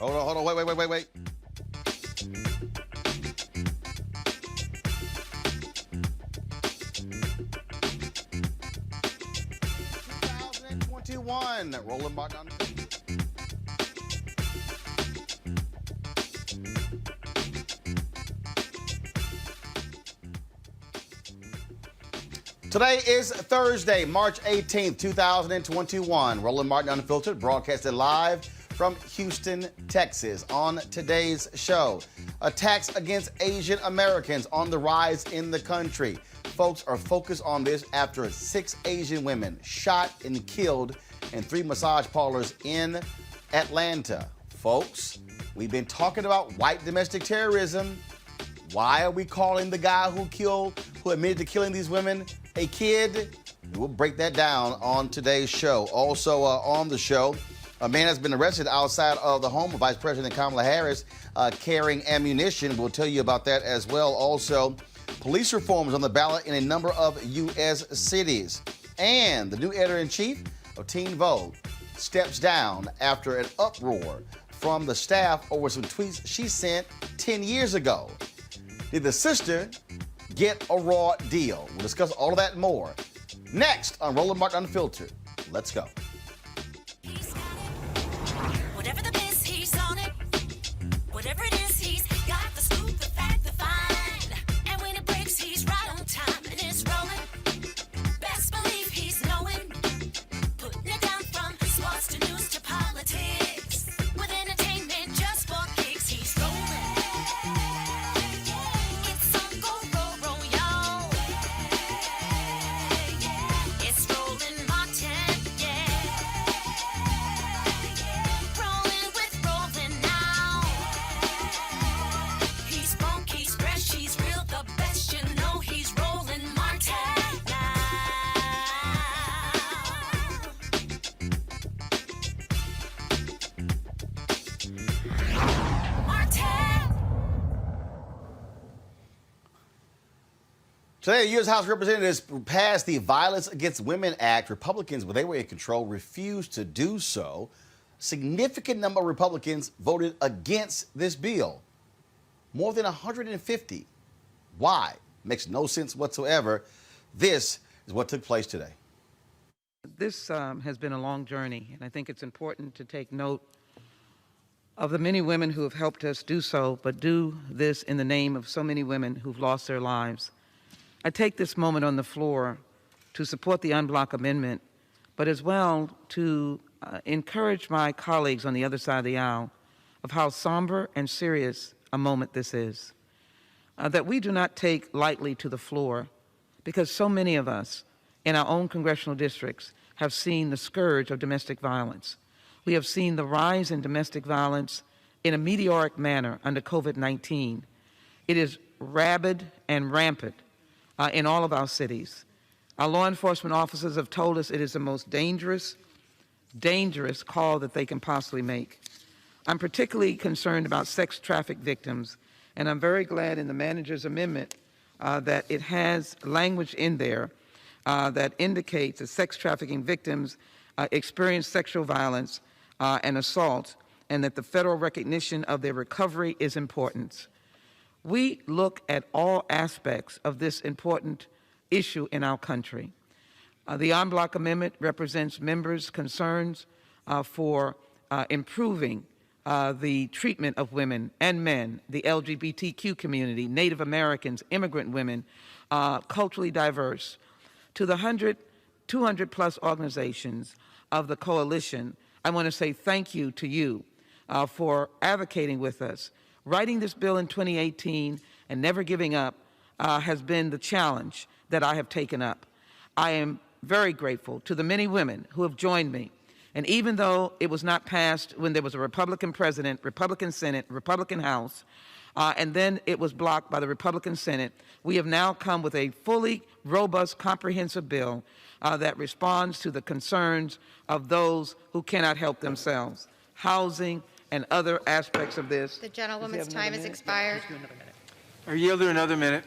Hold on, wait. 2021, Roland Martin. Today is Thursday, March 18th, 2021. Roland Martin Unfiltered, broadcasted live from Houston, Texas. On today's show, attacks against Asian Americans on the rise in the country. Folks are focused on this after 6 Asian women shot and killed in 3 massage parlors in Atlanta. Folks, we've been talking about white domestic terrorism. Why are we calling the guy who admitted to killing these women a kid? We'll break that down on today's show. Also on the show, a man has been arrested outside of the home of Vice President Kamala Harris carrying ammunition. We'll tell you about that as well. Also, police reforms on the ballot in a number of U.S. cities. And the new editor-in-chief of Teen Vogue steps down after an uproar from the staff over some tweets she sent 10 years ago. Did the sister get a raw deal? We'll discuss all of that and more next on Roland Martin Unfiltered. Let's go. Whatever the biz, he's on it. Whatever it is, he's got the scoop, the fact, the find. And when it breaks, he's right on time and it's rolling. Best believe he's knowing. Putting it down from sports to news to politics. With entertainment just for kicks, he's rolling. It's on go, roll, y'all. It's Roland Martin, yeah. Rolling with Roland now. He's funky, he's fresh, he's real, the best, you know he's Roland Martin now. Martin. Today, the U.S. House of Representatives passed the Violence Against Women Act. Republicans, when they were in control, refused to do so. A significant number of Republicans voted against this bill. More than 150. Why? Makes no sense whatsoever. This is what took place today. This has been a long journey, and I think it's important to take note of the many women who have helped us do so, but do this in the name of so many women who've lost their lives. I take this moment on the floor to support the unblock amendment, but as well to encourage my colleagues on the other side of the aisle of how somber and serious a moment this is. That we do not take lightly to the floor, because so many of us in our own congressional districts have seen the scourge of domestic violence. We have seen the rise in domestic violence in a meteoric manner under COVID-19. It is rabid and rampant in all of our cities. Our law enforcement officers have told us it is the most dangerous call that they can possibly make. I'm particularly concerned about sex traffic victims, and I'm very glad in the manager's amendment that it has language in there that indicates that sex trafficking victims experience sexual violence and assault, and that the federal recognition of their recovery is important. We look at all aspects of this important issue in our country. The en bloc amendment represents members' concerns for improving the treatment of women and men, the LGBTQ community, Native Americans, immigrant women, culturally diverse. To the 200 plus organizations of the coalition, I want to say thank you to you for advocating with us. Writing this bill in 2018 and never giving up has been the challenge that I have taken up. I am very grateful to the many women who have joined me. And even though it was not passed when there was a Republican president, Republican Senate, Republican House, and then it was blocked by the Republican Senate, we have now come with a fully robust, comprehensive bill that responds to the concerns of those who cannot help themselves. Housing and other aspects of this. The gentlewoman's time has expired. I yield her another minute.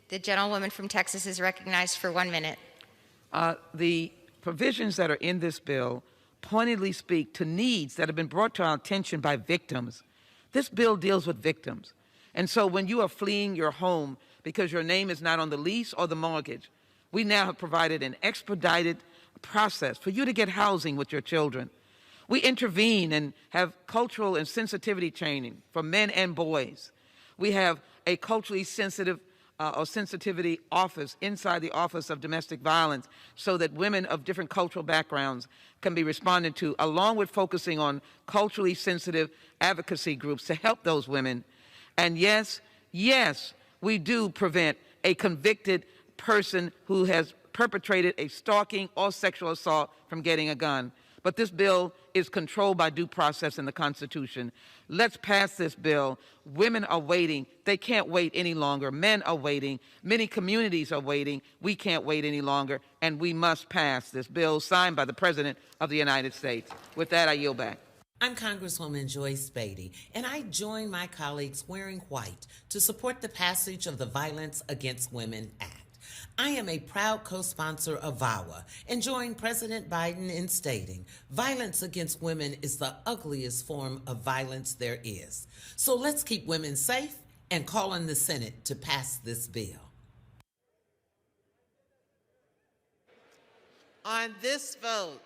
The gentlewoman from Texas is recognized for 1 minute. The provisions that are in this bill pointedly speak to needs that have been brought to our attention by victims. This bill deals with victims. And so when you are fleeing your home because your name is not on the lease or the mortgage, we now have provided an expedited process for you to get housing with your children. We intervene and have cultural and sensitivity training for men and boys. We have a culturally sensitive or sensitivity office inside the Office of Domestic Violence so that women of different cultural backgrounds can be responded to, along with focusing on culturally sensitive advocacy groups to help those women. And yes, we do prevent a convicted person who has perpetrated a stalking or sexual assault from getting a gun. But this bill is controlled by due process in the Constitution. Let's pass this bill. Women are waiting. They can't wait any longer. Men are waiting. Many communities are waiting. We can't wait any longer, and we must pass this bill signed by the President of the United States. With that, I yield back. I'm Congresswoman Joyce Beatty, and I join my colleagues wearing white to support the passage of the Violence Against Women Act. I am a proud co-sponsor of VAWA and join President Biden in stating violence against women is the ugliest form of violence there is. So let's keep women safe and call on the Senate to pass this bill. On this vote,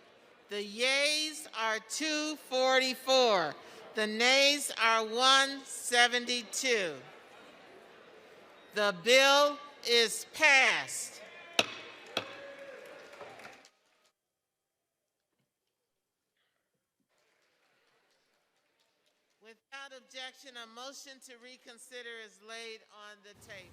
the yeas are 244. The nays are 172. The bill is passed. Without objection, a motion to reconsider is laid on the table.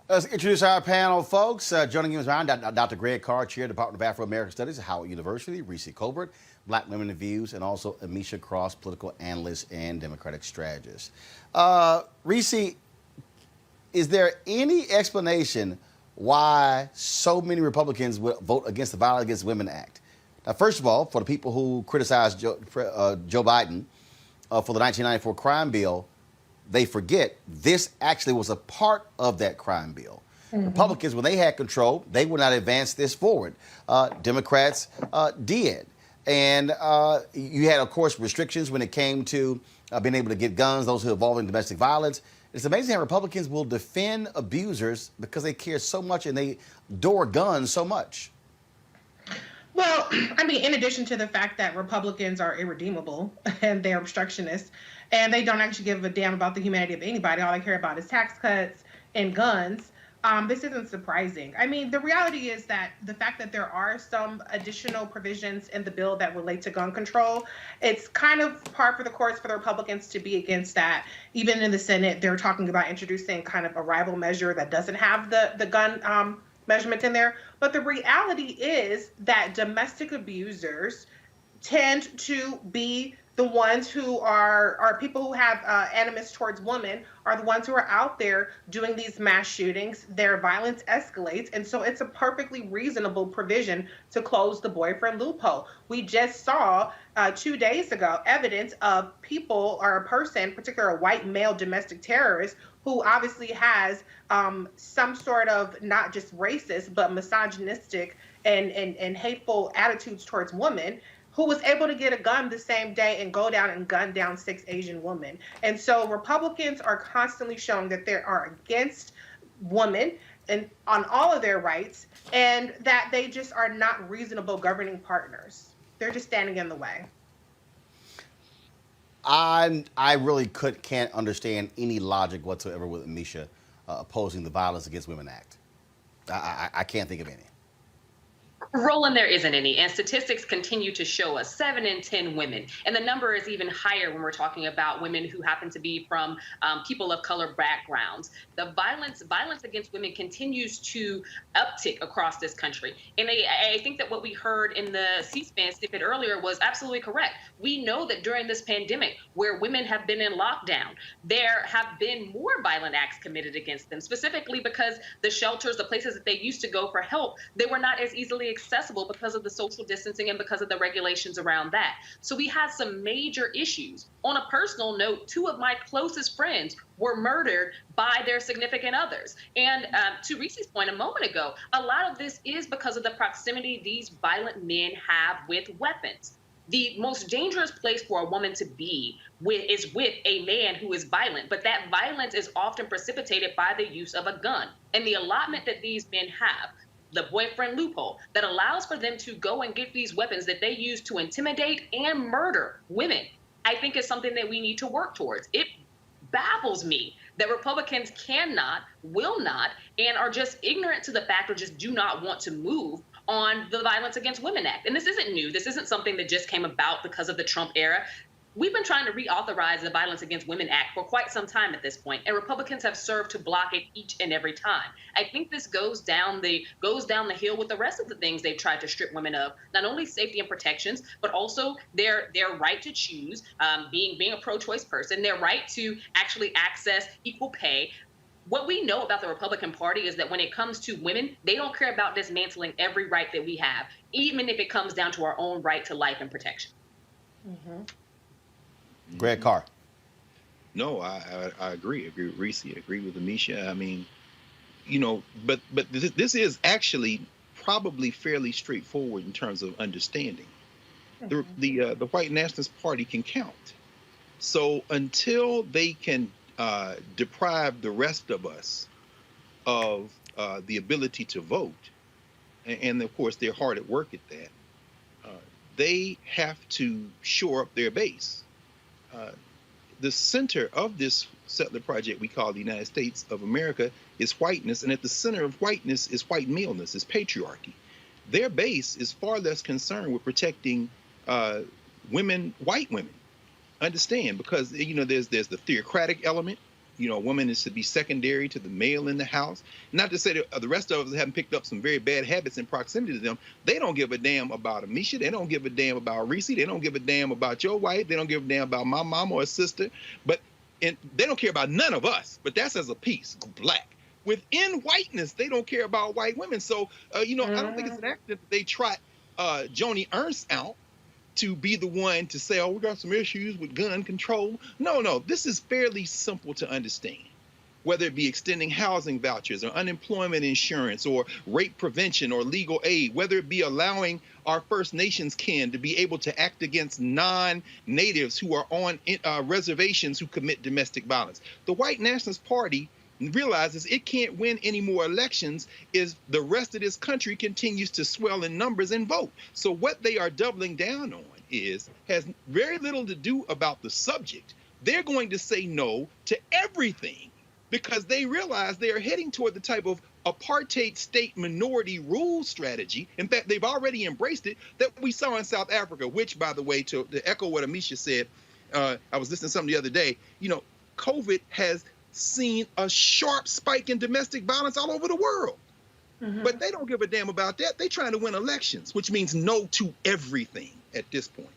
Let's introduce our panel, folks. Joining us around, Dr. Greg Carr, Chair, Department of Afro-American Studies at Howard University, Reese Colbert, Black Women in Views, and also Amisha Cross, political analyst and Democratic strategist. Reese, is there any explanation why so many Republicans would vote against the Violence Against Women Act? Now, first of all, for the people who criticized Joe Biden for the 1994 crime bill, they forget this actually was a part of that crime bill. Mm-hmm. Republicans, when they had control, they would not advance this forward. Democrats did. And you had, of course, restrictions when it came to being able to get guns, those who are involved in domestic violence. It's amazing how Republicans will defend abusers because they care so much and they adore guns so much. Well, I mean, in addition to the fact that Republicans are irredeemable and they're obstructionists and they don't actually give a damn about the humanity of anybody, all they care about is tax cuts and guns, this isn't surprising. I mean, the reality is that the fact that there are some additional provisions in the bill that relate to gun control, it's kind of par for the course for the Republicans to be against that. Even in the Senate, they're talking about introducing kind of a rival measure that doesn't have the gun measurements in there. But the reality is that domestic abusers tend to be the ones who are people who have animus towards women are the ones who are out there doing these mass shootings. Their violence escalates. And so it's a perfectly reasonable provision to close the boyfriend loophole. We just saw 2 days ago evidence of people or a person, particularly a white male domestic terrorist, who obviously has some sort of not just racist, but misogynistic and hateful attitudes towards women, who was able to get a gun the same day and go down and gun down 6 Asian women. And so Republicans are constantly showing that they are against women and on all of their rights, and that they just are not reasonable governing partners. They're just standing in the way. I really can't understand any logic whatsoever with Amisha opposing the Violence Against Women Act. I can't think of any. Roland, there isn't any. And statistics continue to show us 7 in 10 women. And the number is even higher when we're talking about women who happen to be from people of color backgrounds. The violence against women continues to uptick across this country. And I think that what we heard in the C-SPAN snippet earlier was absolutely correct. We know that during this pandemic, where women have been in lockdown, there have been more violent acts committed against them, specifically because the shelters, the places that they used to go for help, they were not as easily accessible accessible because of the social distancing and because of the regulations around that. So we had some major issues. On a personal note, 2 of my closest friends were murdered by their significant others. And to Reese's point a moment ago, a lot of this is because of the proximity these violent men have with weapons. The most dangerous place for a woman to be is with a man who is violent, but that violence is often precipitated by the use of a gun. And the allotment that these men have, the boyfriend loophole, that allows for them to go and get these weapons that they use to intimidate and murder women, I think is something that we need to work towards. It baffles me that Republicans cannot, will not, and are just ignorant to the fact or just do not want to move on the Violence Against Women Act. And this isn't new. This isn't something that just came about because of the Trump era. We've been trying to reauthorize the Violence Against Women Act for quite some time at this point, and Republicans have served to block it each and every time. I think this goes down the hill with the rest of the things they've tried to strip women of, not only safety and protections, but also their right to choose, being a pro-choice person, their right to actually access equal pay. What we know about the Republican Party is that when it comes to women, they don't care about dismantling every right that we have, even if it comes down to our own right to life and protection. Greg Carr. No, I agree. I agree with Reese. I agree with Amisha. I mean, you know, but this is actually probably fairly straightforward in terms of understanding. The white nationalist party can count. So until they can deprive the rest of us of the ability to vote, and of course they're hard at work at that, they have to shore up their base. The center of this settler project we call the United States of America is whiteness, and at the center of whiteness is white maleness, is patriarchy. Their base is far less concerned with protecting women, white women. Understand, because you know there's the theocratic element. You know, a woman is to be secondary to the male in the house. Not to say that the rest of us haven't picked up some very bad habits in proximity to them. They don't give a damn about Amisha. They don't give a damn about Reese. They don't give a damn about your wife. They don't give a damn about my mom or a sister. And they don't care about none of us. But that's as a piece, black. Within whiteness, they don't care about white women. So, you know, I don't think it's an accident that they trot Joni Ernst out to be the one to say, oh, we got some issues with gun control. No, this is fairly simple to understand. Whether it be extending housing vouchers or unemployment insurance or rape prevention or legal aid, whether it be allowing our First Nations kin to be able to act against non-natives who are on reservations who commit domestic violence. The white nationalist party realizes it can't win any more elections if the rest of this country continues to swell in numbers and vote. So what they are doubling down on has very little to do about the subject. They're going to say no to everything because they realize they are heading toward the type of apartheid state minority rule strategy. In fact, they've already embraced it that we saw in South Africa, which, by the way, to echo what Amisha said, I was listening to something the other day, you know, COVID has seen a sharp spike in domestic violence all over the world. But they don't give a damn about that. They're trying to win elections, which means no to everything at this point.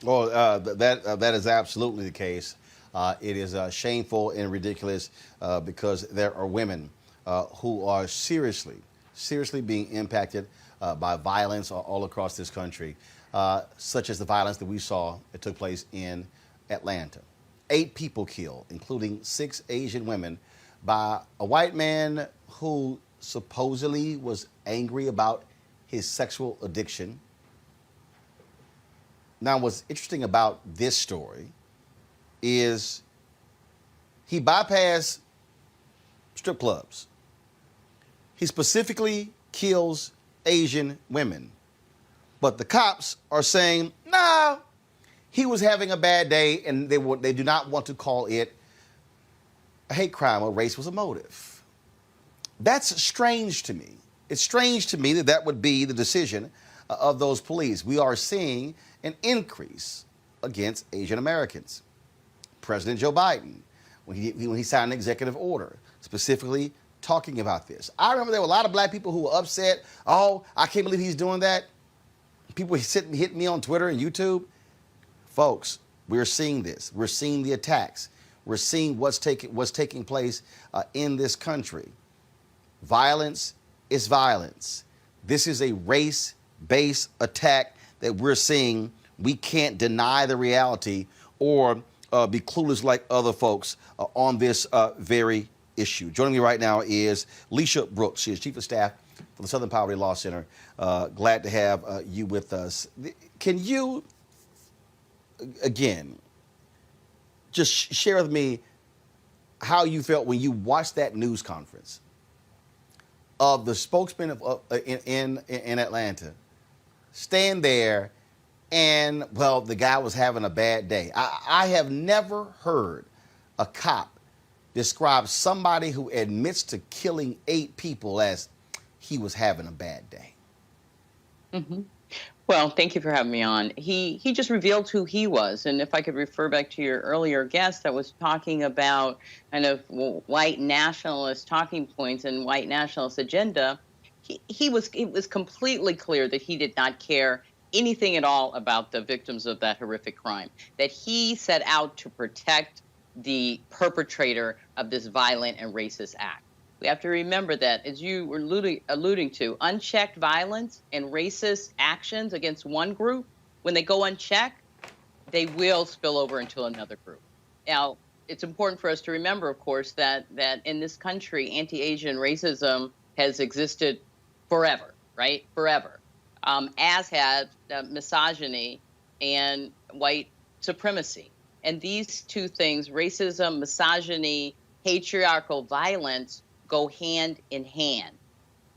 Well, that is absolutely the case. It is shameful and ridiculous because there are women who are seriously being impacted by violence all across this country, such as the violence that we saw that took place in Atlanta. 8 people killed, including 6 Asian women, by a white man who supposedly was angry about his sexual addiction. Now, what's interesting about this story is he bypassed strip clubs. He specifically kills Asian women. But the cops are saying, nah, he was having a bad day, and they do not want to call it a hate crime or race was a motive. That's strange to me. It's strange to me that that would be the decision of those police. We are seeing an increase against Asian Americans. President Joe Biden, when he signed an executive order specifically talking about this. I remember there were a lot of black people who were upset. Oh, I can't believe he's doing that. People hit me on Twitter and YouTube. Folks, we're seeing this. We're seeing the attacks. We're seeing what's taking place in this country. Violence it's violence. This is a race-based attack that we're seeing. We can't deny the reality or be clueless like other folks on this very issue. Joining me right now is Leisha Brooks. She is Chief of Staff for the Southern Poverty Law Center. Glad to have you with us. Can you, again, just share with me how you felt when you watched that news conference of the spokesman in Atlanta stand there and, well, the guy was having a bad day. I have never heard a cop describe somebody who admits to killing 8 people as he was having a bad day. Mm-hmm. Well, thank you for having me on. He just revealed who he was. And if I could refer back to your earlier guest that was talking about kind of white nationalist talking points and white nationalist agenda, it was completely clear that he did not care anything at all about the victims of that horrific crime, that he set out to protect the perpetrator of this violent and racist act. We have to remember that, as you were alluding to, unchecked violence and racist actions against one group, when they go unchecked, they will spill over into another group. Now, it's important for us to remember, of course, that in this country, anti-Asian racism has existed forever, right? Forever, as had misogyny and white supremacy. And these two things, racism, misogyny, patriarchal violence, go hand in hand.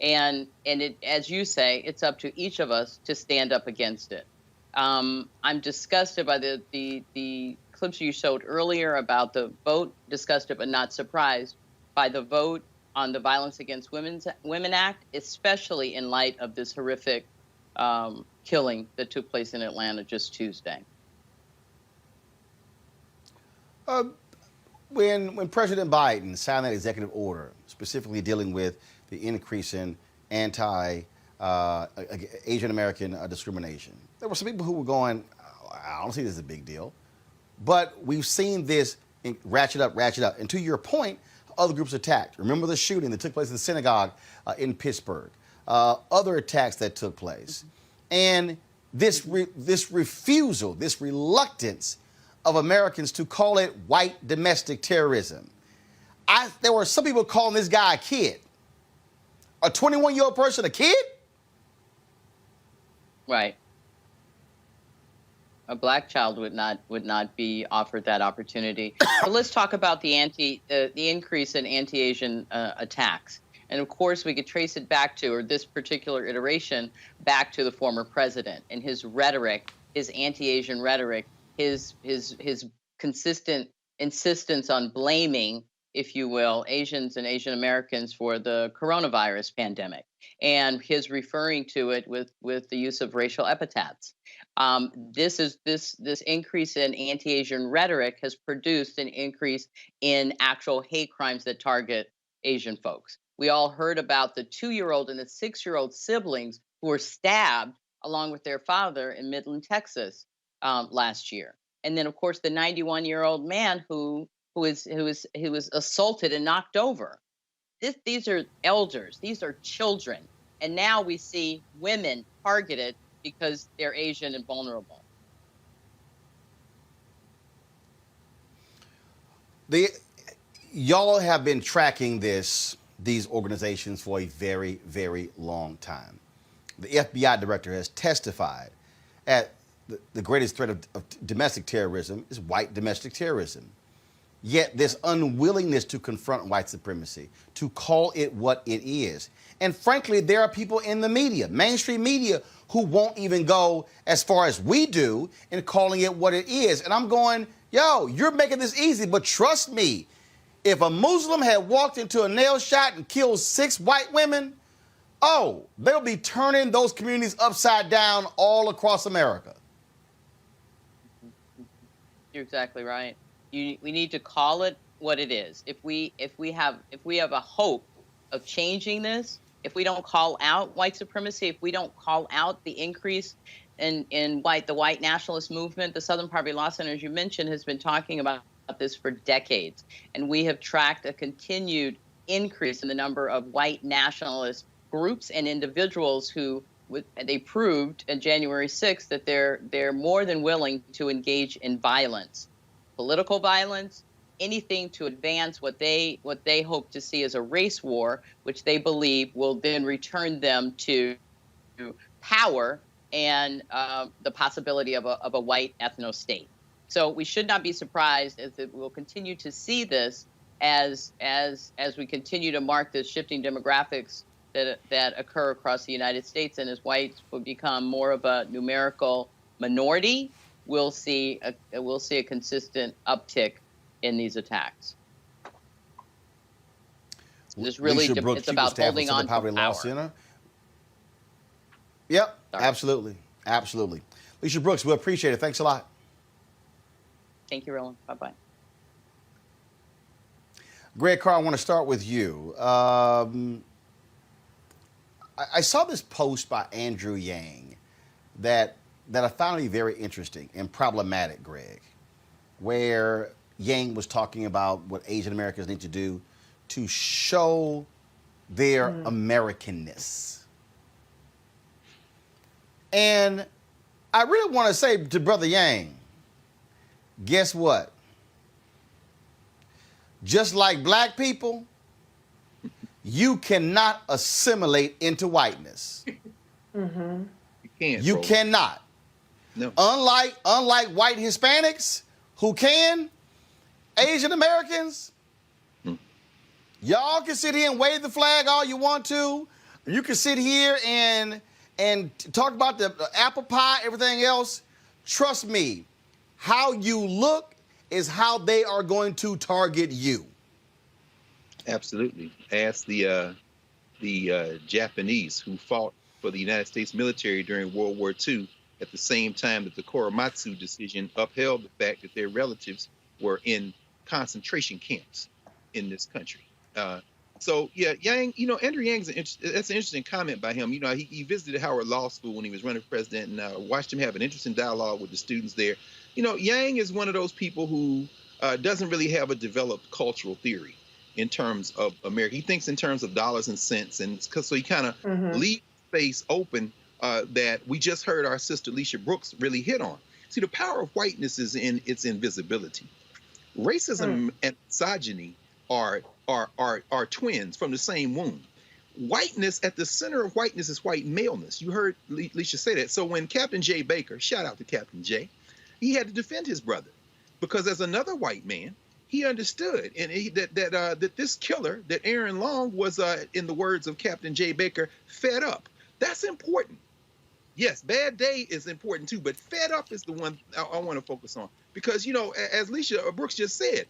And it, as you say, it's up to each of us to stand up against it. I'm disgusted by the clips you showed earlier about the vote, disgusted but not surprised by the vote on the Violence Against Women Act, especially in light of this horrific killing that took place in Atlanta just Tuesday. When President Biden signed that executive order, specifically dealing with the increase in anti-Asian American discrimination, there were some people who were going, I don't see this as a big deal. But we've seen this ratchet up. And to your point, other groups attacked. Remember the shooting that took place in the synagogue in Pittsburgh, other attacks that took place. And this refusal, this reluctance of Americans to call it white domestic terrorism. There were some people calling this guy a kid. A 21-year-old person a kid? Right. A black child would not be offered that opportunity. But let's talk about the increase in anti-Asian attacks. And of course, we could trace it back to, or this particular iteration, back to the former president and his rhetoric, his anti-Asian rhetoric, his consistent insistence on blaming, if you will, Asians and Asian Americans for the coronavirus pandemic, and his referring to it with the use of racial epithets. This increase in anti-Asian rhetoric has produced an increase in actual hate crimes that target Asian folks. We all heard about the 2-year-old and the 6-year-old siblings who were stabbed along with their father in Midland, Texas, last year. And then, of course, the 91-year-old man who was assaulted and knocked over. These are elders. These are children. And now we see women targeted because they're Asian and vulnerable. Y'all have been tracking these organizations for a very, very long time. The FBI director has testified at the greatest threat of domestic terrorism is white domestic terrorism. Yet this unwillingness to confront white supremacy, to call it what it is. And frankly, there are people in the media, mainstream media, who won't even go as far as we do in calling it what it is. And I'm going, yo, you're making this easy, but trust me, if a Muslim had walked into a nail shot and killed 6 white women, they'll be turning those communities upside down all across America. You're exactly right. We need to call it what it is. If we have a hope of changing this, if we don't call out white supremacy, if we don't call out the increase in the white nationalist movement, the Southern Poverty Law Center, as you mentioned, has been talking about this for decades, and we have tracked a continued increase in the number of white nationalist groups and individuals who they proved on January 6th that they're more than willing to engage in violence, political violence, anything to advance what they hope to see as a race war, which they believe will then return them to power and the possibility of a white ethno state. So we should not be surprised as that we'll continue to see this as we continue to mark the shifting demographics that occur across the United States, and as whites will become more of a numerical minority, we'll see a consistent uptick in these attacks. This really it's about holding on to power. Center. Yep, sorry. Absolutely. Lisa Brooks, we appreciate it. Thanks a lot. Thank you, Roland. Bye-bye. Greg Carr, I want to start with you. I saw this post by Andrew Yang that I found to be very interesting and problematic, Greg, where Yang was talking about what Asian Americans need to do to show their Americanness. And I really want to say to Brother Yang, guess what? Just like black people, you cannot assimilate into whiteness. You can't. You cannot. No. Unlike white Hispanics who can, Asian Americans, y'all can sit here and wave the flag all you want to. You can sit here and talk about the apple pie, everything else. Trust me, how you look is how they are going to target you. Absolutely. Ask the Japanese who fought for the United States military during World War II at the same time that the Korematsu decision upheld the fact that their relatives were in concentration camps in this country. So yeah, Yang, Andrew Yang's that's an interesting comment by him. He visited Howard Law School when he was running for president, and watched him have an interesting dialogue with the students there. Yang is one of those people who doesn't really have a developed cultural theory in terms of America. He thinks in terms of dollars and cents, and so he kind of leaves space open that we just heard our sister Lisa Brooks really hit on. See, the power of whiteness is in its invisibility. Racism and misogyny are twins from the same womb. Whiteness, at the center of whiteness, is white maleness. You heard Lisa say that. So when Captain J. Baker, shout out to Captain J, he had to defend his brother because as another white man, he understood that this killer, that Aaron Long, was, in the words of Captain J. Baker, fed up. That's important. Yes, bad day is important too, but fed up is the one I want to focus on because, as Lisa Brooks just said,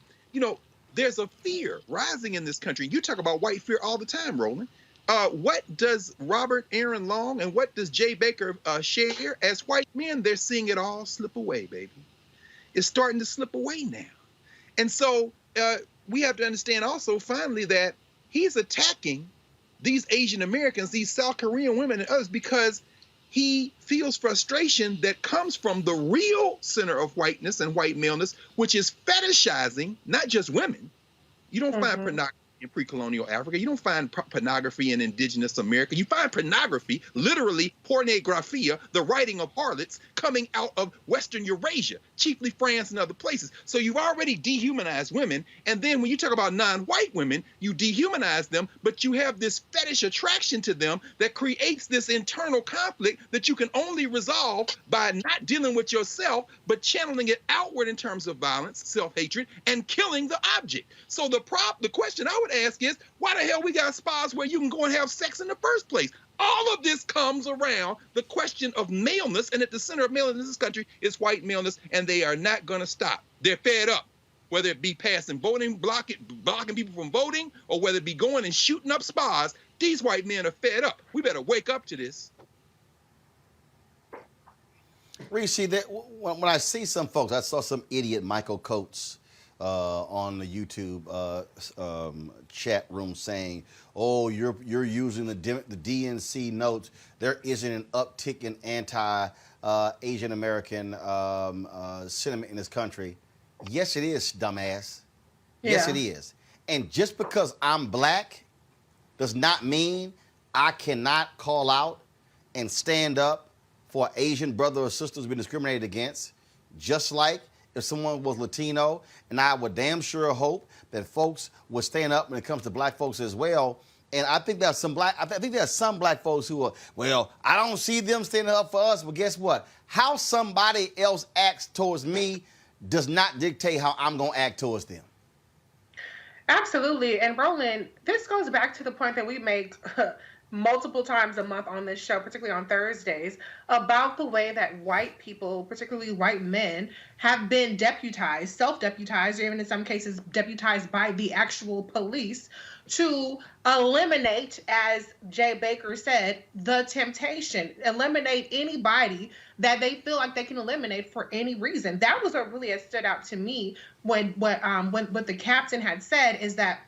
there's a fear rising in this country. You talk about white fear all the time, Roland. What does Robert Aaron Long and what does Jay Baker share? As white men, they're seeing it all slip away, baby. It's starting to slip away now. And so we have to understand also, finally, that he's attacking these Asian Americans, these South Korean women and others, because he feels frustration that comes from the real center of whiteness and white maleness, which is fetishizing not just women. You don't find pornography in pre-colonial Africa. You don't find pornography in indigenous America. You find pornography, literally pornographia, the writing of harlots, coming out of Western Eurasia, chiefly France and other places. So you've already dehumanized women. And then when you talk about non-white women, you dehumanize them, but you have this fetish attraction to them that creates this internal conflict that you can only resolve by not dealing with yourself, but channeling it outward in terms of violence, self-hatred, and killing the object. So the question I would ask is, why the hell we got spas where you can go and have sex in the first place? All of this comes around the question of maleness, and at the center of maleness in this country is white maleness, and they are not going to stop. They're fed up, whether it be passing voting, blocking people from voting, or whether it be going and shooting up spas. These white men are fed up. We better wake up to this. Reese, when I see some folks, I saw some idiot Michael Coates on the YouTube chat room saying, "Oh, you're using the DNC notes. There isn't an uptick in anti-Asian American sentiment in this country." Yes, it is, dumbass. Yeah. Yes, it is. And just because I'm black does not mean I cannot call out and stand up for Asian brother or sister who's been discriminated against, just like if someone was Latino, and I would damn sure hope that folks would stand up when it comes to black folks as well. And I think there's some black folks who are, well, I don't see them standing up for us, but guess what? How somebody else acts towards me does not dictate how I'm going to act towards them. Absolutely. And Roland, this goes back to the point that we make multiple times a month on this show, particularly on Thursdays, about the way that white people, particularly white men, have been deputized, self-deputized, or even in some cases deputized by the actual police to eliminate, as Jay Baker said, the temptation, eliminate anybody that they feel like they can eliminate for any reason. That was what really had stood out to me when what the captain had said, is that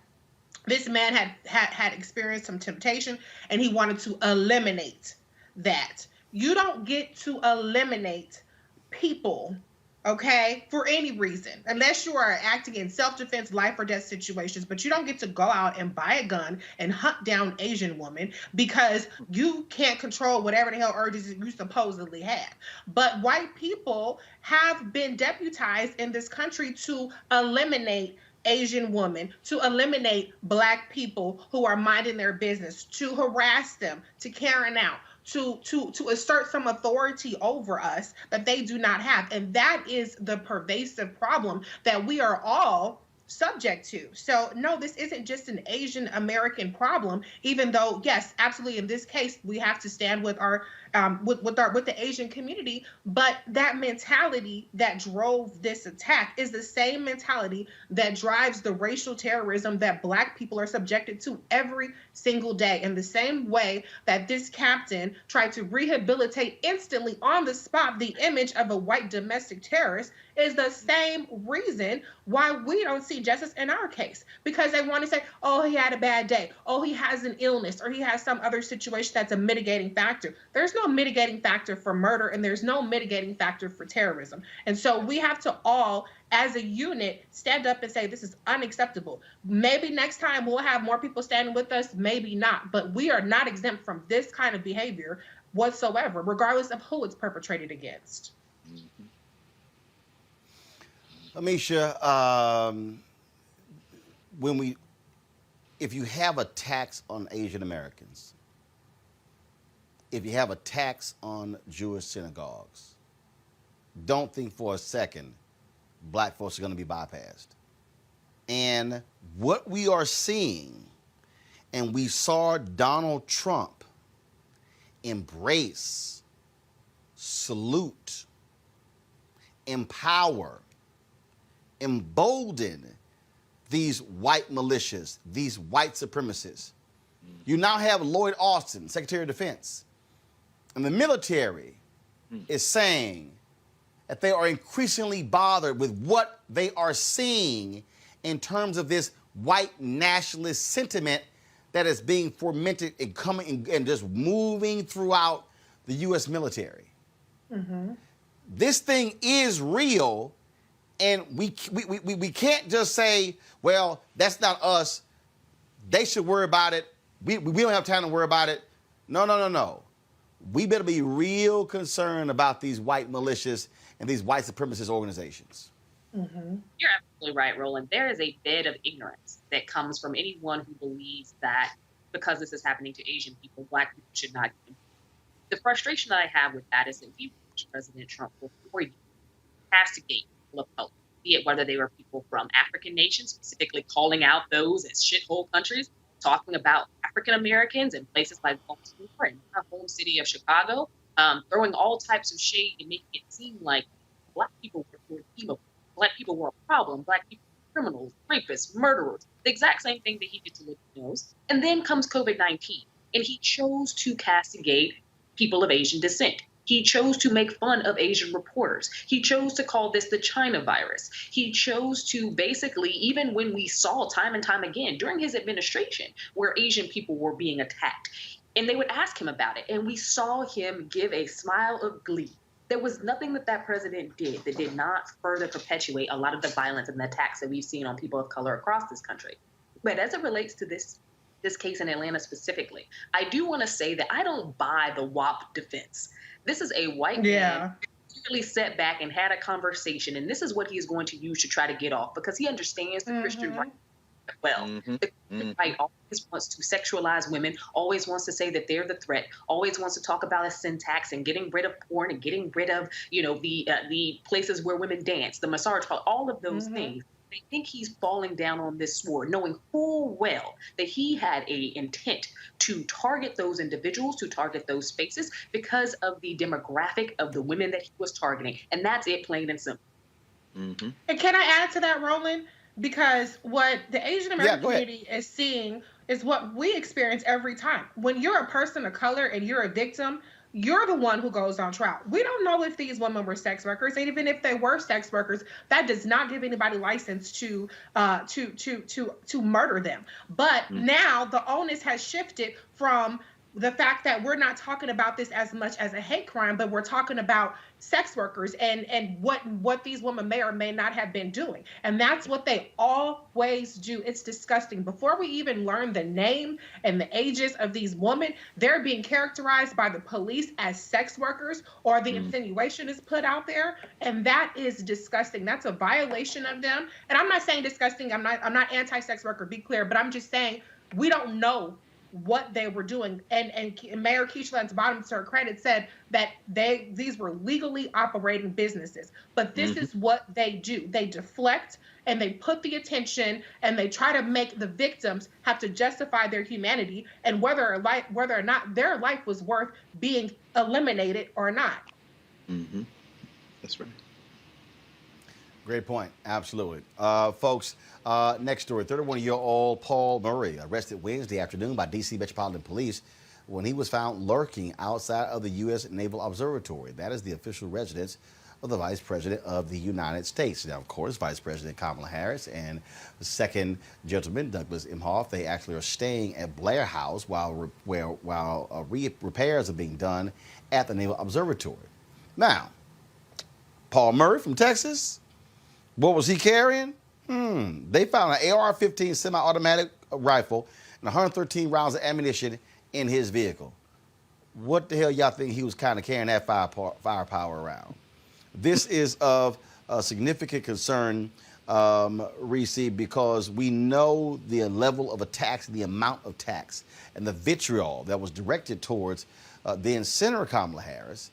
this man had experienced some temptation and he wanted to eliminate that. You don't get to eliminate people, okay, for any reason, unless you are acting in self-defense, life or death situations. But you don't get to go out and buy a gun and hunt down Asian women because you can't control whatever the hell urges you supposedly have. But white people have been deputized in this country to eliminate Asian women, to eliminate black people who are minding their business, to harass them, to carry out, to assert some authority over us that they do not have. And that is the pervasive problem that we are all subject to. So no, this isn't just an Asian American problem, even though, yes, absolutely, in this case, we have to stand with our with the Asian community. But that mentality that drove this attack is the same mentality that drives the racial terrorism that black people are subjected to every single day. In the same way that this captain tried to rehabilitate instantly on the spot the image of a white domestic terrorist is the same reason why we don't see justice in our case, because they want to say, oh, he had a bad day, oh, he has an illness, or he has some other situation that's a mitigating factor. There's no mitigating factor for murder, and there's no mitigating factor for terrorism. And so we have to all, as a unit, stand up and say, this is unacceptable. Maybe next time we'll have more people standing with us, maybe not, but we are not exempt from this kind of behavior whatsoever, regardless of who it's perpetrated against. Amisha, if you have a tax on Asian Americans, if you have a tax on Jewish synagogues, don't think for a second black folks are going to be bypassed. And what we are seeing, and we saw Donald Trump embrace, salute, empower, embolden these white militias, these white supremacists. You now have Lloyd Austin, Secretary of Defense, and the military is saying that they are increasingly bothered with what they are seeing in terms of this white nationalist sentiment that is being fomented and coming and just moving throughout the U.S. military. Mm-hmm. This thing is real. And we can't just say, well, that's not us. They should worry about it. We don't have time to worry about it. No. We better be real concerned about these white militias and these white supremacist organizations. Mm-hmm. You're absolutely right, Roland. There is a bed of ignorance that comes from anyone who believes that because this is happening to Asian people, black people should not get. The frustration that I have with that is that we watched President Trump for 4 years castigate of color, be it whether they were people from African nations, specifically calling out those as shithole countries, talking about African Americans in places like Baltimore and our home city of Chicago, throwing all types of shade and making it seem like black people were evil, black people were a problem, black people were criminals, rapists, murderers, the exact same thing that he did to Latinos. And then comes COVID-19, and he chose to castigate people of Asian descent. He chose to make fun of Asian reporters. He chose to call this the China virus. He chose to basically, even when we saw time and time again during his administration where Asian people were being attacked, and they would ask him about it, and we saw him give a smile of glee. There was nothing that president did that did not further perpetuate a lot of the violence and the attacks that we've seen on people of color across this country. But as it relates to this this case in Atlanta specifically, I do want to say that I don't buy the WAP defense. This is a white man really sat back and had a conversation, and this is what he's going to use to try to get off, because he understands the Christian right well. The Christian right always wants to sexualize women, always wants to say that they're the threat, always wants to talk about a syntax and getting rid of porn and getting rid of, the places where women dance, the massage parlor, all of those things. I think he's falling down on this sword, knowing full well that he had a intent to target those individuals, to target those spaces, because of the demographic of the women that he was targeting. And that's it, plain and simple. And can I add to that, Roland? Because what the Asian American community is seeing is what we experience every time. When you're a person of color and you're a victim, you're the one who goes on trial. We don't know if these women were sex workers, and even if they were sex workers, that does not give anybody license to murder them. But now the onus has shifted from the fact that we're not talking about this as much as a hate crime, but we're talking about sex workers and what these women may or may not have been doing. And that's what they always do. It's disgusting. Before we even learn the name and the ages of these women, they're being characterized by the police as sex workers, or the insinuation is put out there. And that is disgusting. That's a violation of them. And I'm not saying disgusting. I'm not anti-sex worker, be clear, but I'm just saying we don't know what they were doing. And Mayor Keisha Lance's bottom, to her credit, said that these were legally operating businesses. But this is what they do. They deflect, and they put the attention, and they try to make the victims have to justify their humanity and whether or not their life was worth being eliminated or not. That's right. Great point. Absolutely. Folks, next story. 31-year-old Paul Murray arrested Wednesday afternoon by D.C. Metropolitan Police when he was found lurking outside of the U.S. Naval Observatory. That is the official residence of the Vice President of the United States. Now, of course, Vice President Kamala Harris and the second gentleman, Douglas Emhoff, they actually are staying at Blair House while repairs are being done at the Naval Observatory. Now, Paul Murray from Texas, what was he carrying? They found an AR-15 semi-automatic rifle and 113 rounds of ammunition in his vehicle. What the hell y'all think he was kind of carrying that firepower around? This is of significant concern, Reese, because we know the level of attacks, the amount of attacks, and the vitriol that was directed towards then Senator Kamala Harris.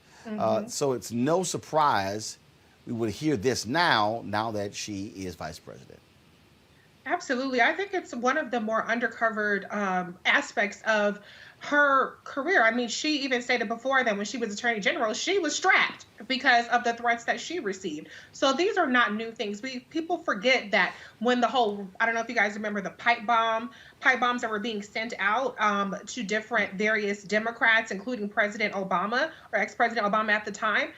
So it's no surprise we would hear this now that she is vice president. Absolutely. I think it's one of the more undercovered aspects of her career. I mean, she even stated before that when she was Attorney General, she was strapped because of the threats that she received. So these are not new things. People forget that when the whole, I don't know if you guys remember the pipe bombs that were being sent out to different various Democrats, including President Obama or ex-President Obama at the time.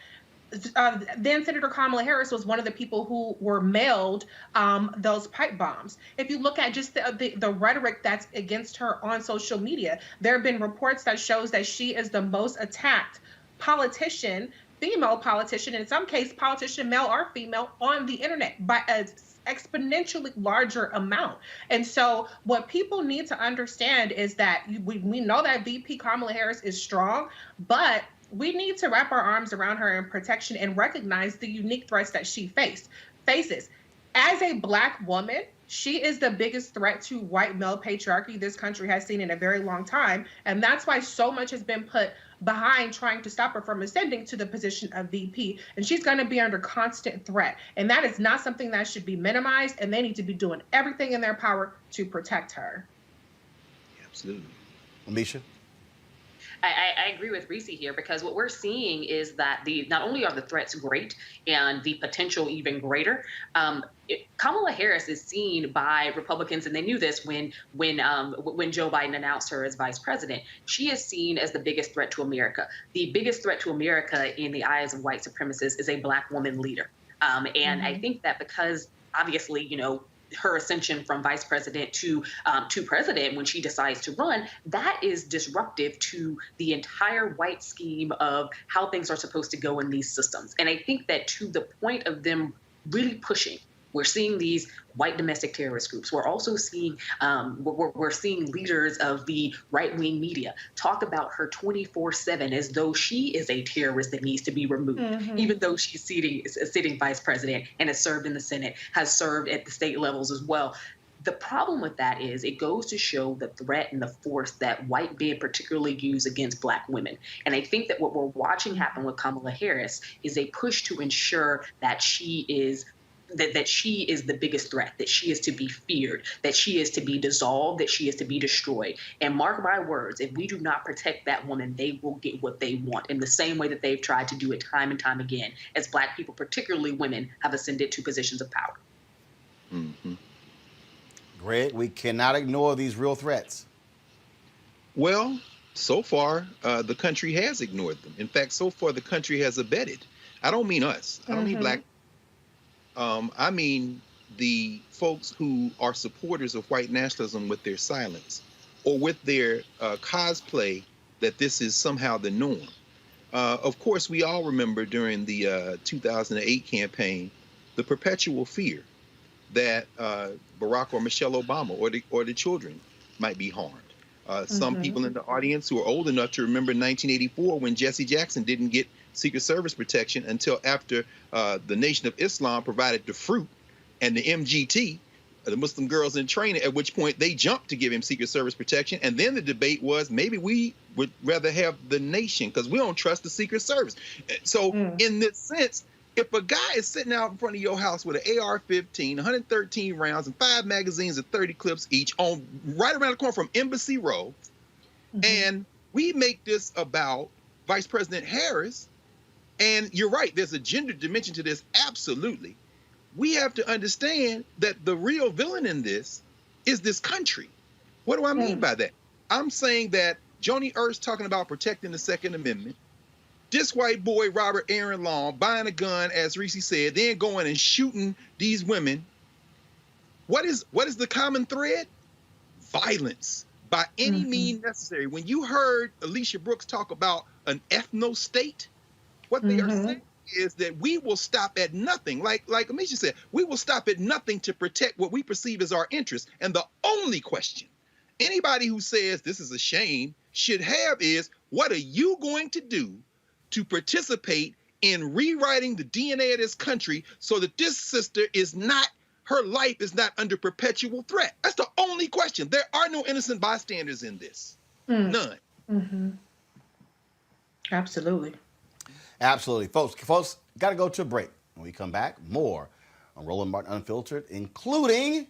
Then Senator Kamala Harris was one of the people who were mailed those pipe bombs. If you look at just the rhetoric that's against her on social media, there have been reports that shows that she is the most attacked politician, female politician, in some cases politician, male or female, on the internet by an exponentially larger amount. And so what people need to understand is that we know that VP Kamala Harris is strong, but we need to wrap our arms around her in protection and recognize the unique threats that she faces. As a Black woman, she is the biggest threat to white male patriarchy this country has seen in a very long time. And that's why so much has been put behind trying to stop her from ascending to the position of VP. And she's going to be under constant threat. And that is not something that should be minimized. And they need to be doing everything in their power to protect her. Absolutely. Amisha? I agree with Reese here, because what we're seeing is that not only are the threats great and the potential even greater, Kamala Harris is seen by Republicans, and they knew this when Joe Biden announced her as vice president. She is seen as the biggest threat to America. The biggest threat to America in the eyes of white supremacists is a Black woman leader. And I think that because obviously, her ascension from vice president to president when she decides to run, that is disruptive to the entire white scheme of how things are supposed to go in these systems. And I think that to the point of them really pushing We're seeing these white domestic terrorist groups. We're also seeing we're seeing leaders of the right-wing media talk about her 24/7 as though she is a terrorist that needs to be removed, even though she's a sitting vice president and has served in the Senate, has served at the state levels as well. The problem with that is it goes to show the threat and the force that white men particularly use against Black women. And I think that what we're watching happen with Kamala Harris is a push to ensure that she is the biggest threat, that she is to be feared, that she is to be dissolved, that she is to be destroyed. And mark my words, if we do not protect that woman, they will get what they want in the same way that they've tried to do it time and time again as Black people, particularly women, have ascended to positions of power. Mm-hmm. Greg, we cannot ignore these real threats. Well, so far, the country has ignored them. In fact, so far, the country has abetted. I don't mean us. I don't mean Black. I mean the folks who are supporters of white nationalism with their silence or with their cosplay that this is somehow the norm. Of course, we all remember during the 2008 campaign, the perpetual fear that Barack or Michelle Obama or the children might be harmed. Some people in the audience who are old enough to remember 1984 when Jesse Jackson didn't get Secret Service protection until after the Nation of Islam provided the fruit and the MGT, the Muslim Girls in Training, at which point they jumped to give him Secret Service protection. And then the debate was maybe we would rather have the nation because we don't trust the Secret Service. So in this sense, if a guy is sitting out in front of your house with an AR-15, 113 rounds, and 5 magazines of 30 clips each on right around the corner from Embassy Row, and we make this about Vice President Harris, and you're right, there's a gender dimension to this, absolutely. We have to understand that the real villain in this is this country. What do I mean by that? I'm saying that Joni Ernst talking about protecting the Second Amendment, this white boy, Robert Aaron Long, buying a gun, as Reese said, then going and shooting these women. What is the common thread? Violence by any means necessary. When you heard Alicia Brooks talk about an ethno-state, what they are saying is that we will stop at nothing. Like Amisha said, we will stop at nothing to protect what we perceive as our interests. And the only question anybody who says this is a shame should have is, what are you going to do to participate in rewriting the DNA of this country so that this sister is not, her life is not under perpetual threat? That's the only question. There are no innocent bystanders in this. None. Absolutely. Absolutely. Folks, got to go to a break. When we come back, more on Roland Martin Unfiltered, including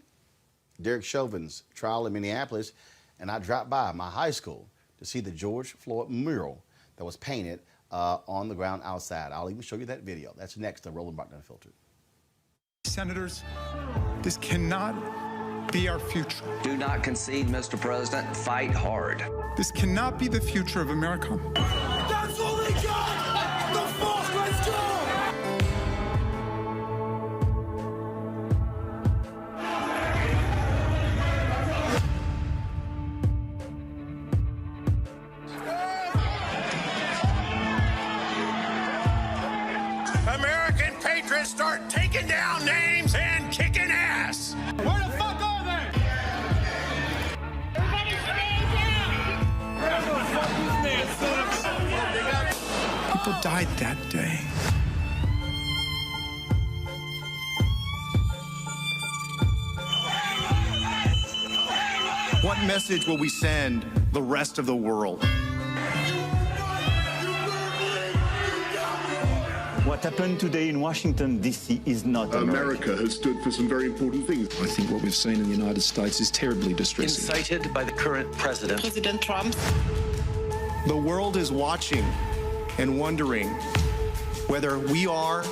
Derek Chauvin's trial in Minneapolis. And I dropped by my high school to see the George Floyd mural that was painted on the ground outside. I'll even show you that video. That's next on Roland Martin Unfiltered. Senators, this cannot be our future. Do not concede, Mr. President. Fight hard. This cannot be the future of America. That's what we got! The fuck, let's go! American patriots start taking down names and kicking ass. Where the fuck are they? Everybody stay down. Where the fuck is this? People died that day. What message will we send the rest of the world? What happened today in Washington, D.C. is not America has stood for some very important things. I think what we've seen in the United States is terribly distressing. Incited by the current president. President Trump. The world is watching and wondering whether we are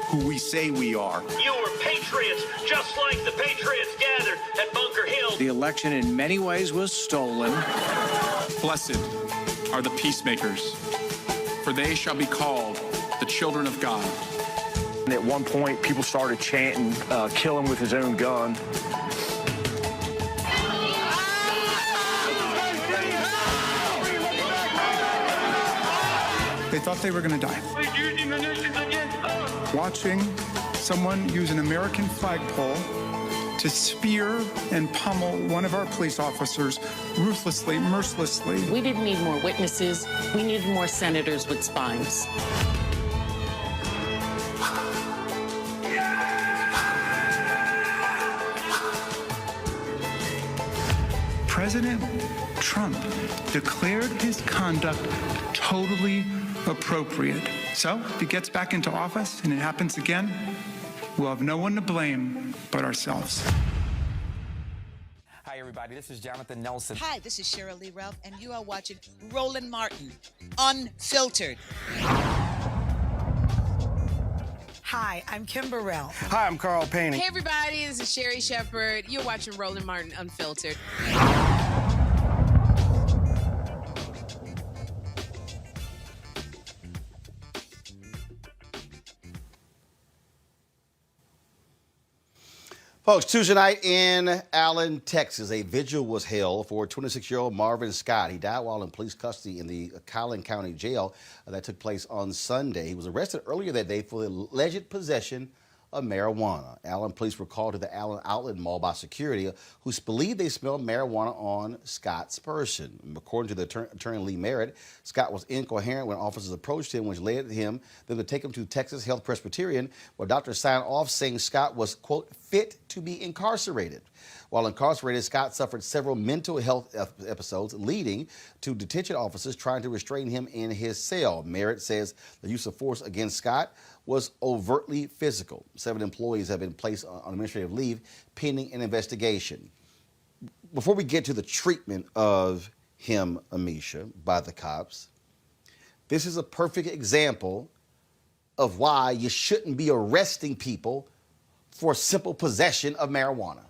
who we say we are. You were patriots, just like the patriots gathered at Bunker Hill. The election in many ways was stolen. Blessed are the peacemakers, for they shall be called the children of God. And at one point, people started chanting, kill him with his own gun. They thought they were going to die. Watching someone use an American flagpole to spear and pummel one of our police officers ruthlessly, mercilessly. We didn't need more witnesses. We needed more senators with spines. President Trump declared his conduct totally appropriate. So if he gets back into office and it happens again, we'll have no one to blame but ourselves. Hi, everybody. This is Jonathan Nelson. Hi, this is Cheryl Lee Ralph, and you are watching Roland Martin, Unfiltered. Hi, I'm Kim Burrell. Hi, I'm Carl Payne. Hey, everybody. This is Sherry Shepard. You're watching Roland Martin, Unfiltered. Folks, Tuesday night in Allen, Texas, a vigil was held for 26-year-old Marvin Scott. He died while in police custody in the Collin County Jail. That took place on Sunday. He was arrested earlier that day for the alleged possession of marijuana. Allen police were called to the Allen Outlet Mall by security who believed they smelled marijuana on Scott's person. According to the attorney Lee Merritt, Scott was incoherent when officers approached him, which led them to take him to Texas Health Presbyterian, where doctors signed off saying Scott was, quote, fit to be incarcerated. While incarcerated, Scott suffered several mental health episodes, leading to detention officers trying to restrain him in his cell. Merritt says the use of force against Scott was overtly physical. 7 employees have been placed on administrative leave pending an investigation. Before we get to the treatment of him, Amisha, by the cops, this is a perfect example of why you shouldn't be arresting people for simple possession of marijuana.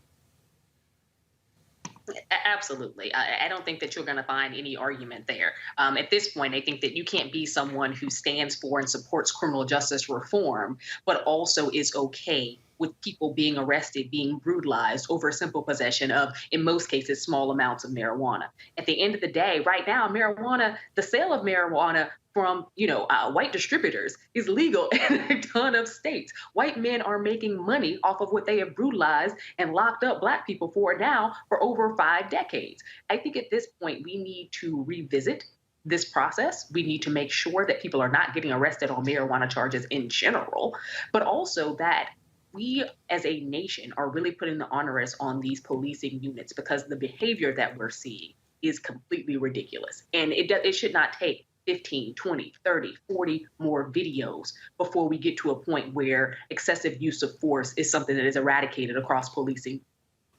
Absolutely. I don't think that you're going to find any argument there. At this point, I think that you can't be someone who stands for and supports criminal justice reform, but also is okay with people being arrested, being brutalized over simple possession of, in most cases, small amounts of marijuana. At the end of the day, right now, marijuana, the sale of marijuana from, white distributors is legal in a ton of states. White men are making money off of what they have brutalized and locked up Black people for now for over 5 decades. I think at this point, we need to revisit this process. We need to make sure that people are not getting arrested on marijuana charges in general, but also that we as a nation are really putting the onerous on these policing units because the behavior that we're seeing is completely ridiculous. And it should not take 15, 20, 30, 40 more videos before we get to a point where excessive use of force is something that is eradicated across policing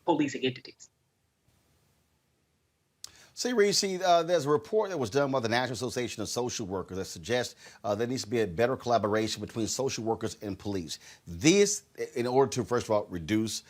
entities. See, Reese, there's a report that was done by the National Association of Social Workers that suggests there needs to be a better collaboration between social workers and police. This, in order to, first of all, reduce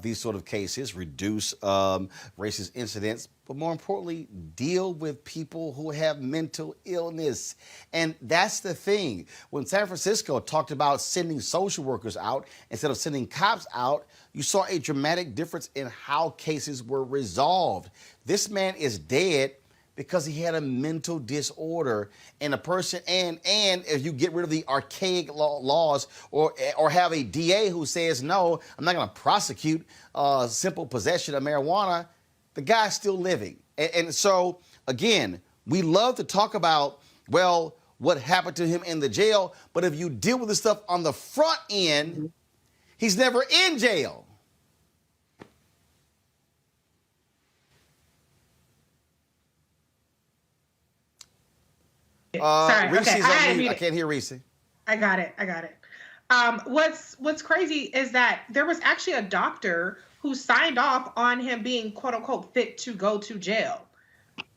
these sort of cases, reduce racist incidents, but more importantly, deal with people who have mental illness. And that's the thing. When San Francisco talked about sending social workers out instead of sending cops out, you saw a dramatic difference in how cases were resolved. This man is dead because he had a mental disorder, and a person, and if you get rid of the archaic laws or have a DA who says, no, I'm not gonna prosecute simple possession of marijuana, the guy's still living. And so, again, we love to talk about, well, what happened to him in the jail, but if you deal with the stuff on the front end, he's never in jail. Sorry, Reese's okay. on mute. I can't hear Reese. I got it. What's crazy is that there was actually a doctor who signed off on him being quote unquote fit to go to jail.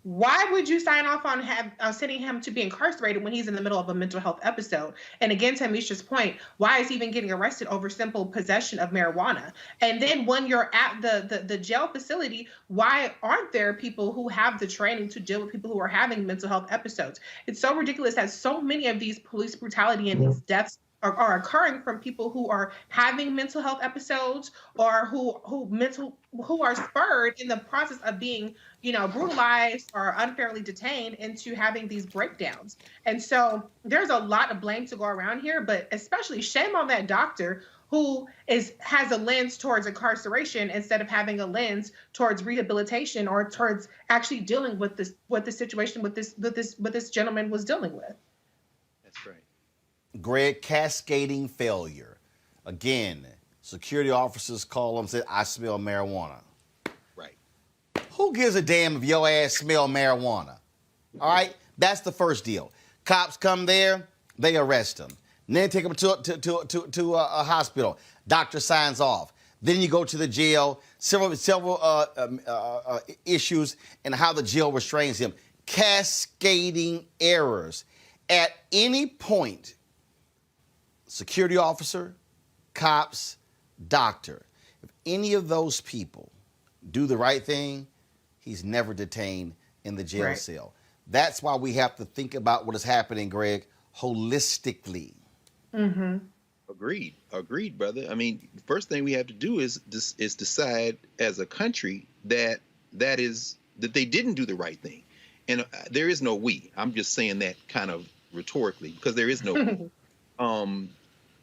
Why would you sign off on sending him to be incarcerated when he's in the middle of a mental health episode? And again, to Misha's point, why is he even getting arrested over simple possession of marijuana? And then when you're at the jail facility, why aren't there people who have the training to deal with people who are having mental health episodes? It's so ridiculous that so many of these police brutality and these deaths are occurring from people who are having mental health episodes or who are spurred in the process of being, brutalized or unfairly detained into having these breakdowns. And so there's a lot of blame to go around here, but especially shame on that doctor who has a lens towards incarceration instead of having a lens towards rehabilitation or towards actually dealing with the situation with this gentleman was dealing with. That's right. Greg, cascading failure. Again, security officers call them and say, I smell marijuana. Right. Who gives a damn if your ass smell marijuana? All right? That's the first deal. Cops come there, they arrest them. And then take them to a hospital. Doctor signs off. Then you go to the jail. Several issues and how the jail restrains him. Cascading errors. At any point, security officer, cops, doctor, if any of those people do the right thing, he's never detained in the jail cell. That's why we have to think about what is happening, Greg, holistically. Mm-hmm. Agreed, brother. I mean, the first thing we have to do is decide as a country that they didn't do the right thing. And there is no we. I'm just saying that kind of rhetorically because there is no we.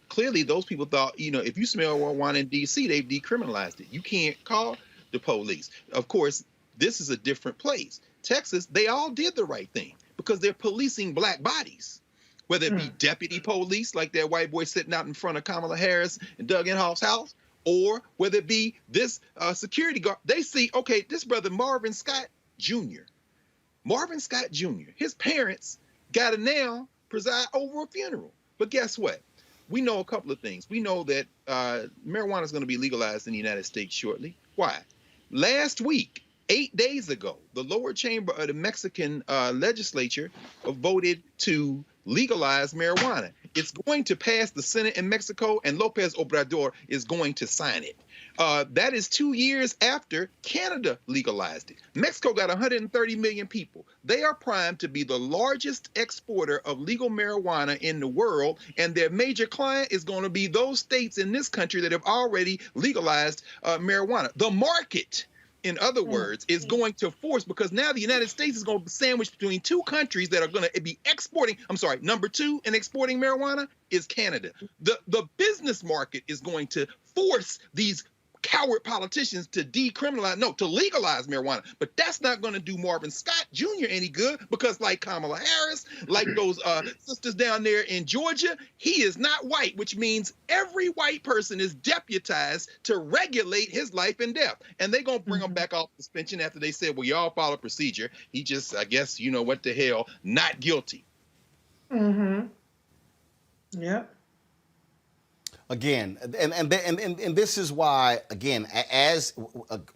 Clearly, those people thought, if you smell marijuana in D.C., they've decriminalized it. You can't call the police. Of course, this is a different place. Texas, they all did the right thing because they're policing black bodies, whether it be deputy police like that white boy sitting out in front of Kamala Harris and Doug Inhofe's house, or whether it be this security guard. They see, okay, this brother Marvin Scott Jr., his parents got to now preside over a funeral. But guess what? We know a couple of things. We know that marijuana is going to be legalized in the United States shortly. Why? Last week, 8 days ago, the lower chamber of the Mexican legislature voted to legalize marijuana. It's going to pass the Senate in Mexico, and Lopez Obrador is going to sign it. That is 2 years after Canada legalized it. Mexico got 130 million people. They are primed to be the largest exporter of legal marijuana in the world, and their major client is going to be those states in this country that have already legalized marijuana. The market, in other words, is going to force, because now the United States is going to be sandwiched between two countries that are going to be exporting. I'm sorry, number two in exporting marijuana is Canada. The business market is going to force these coward politicians to legalize marijuana. But that's not going to do Marvin Scott Jr. any good, because like Kamala Harris, like those sisters down there in Georgia, he is not white, which means every white person is deputized to regulate his life and death. And they're going to bring him back off suspension after they said, well, y'all follow procedure. He just, I guess, what the hell, not guilty. Mm-hmm. Yep. Again, and this is why, again, as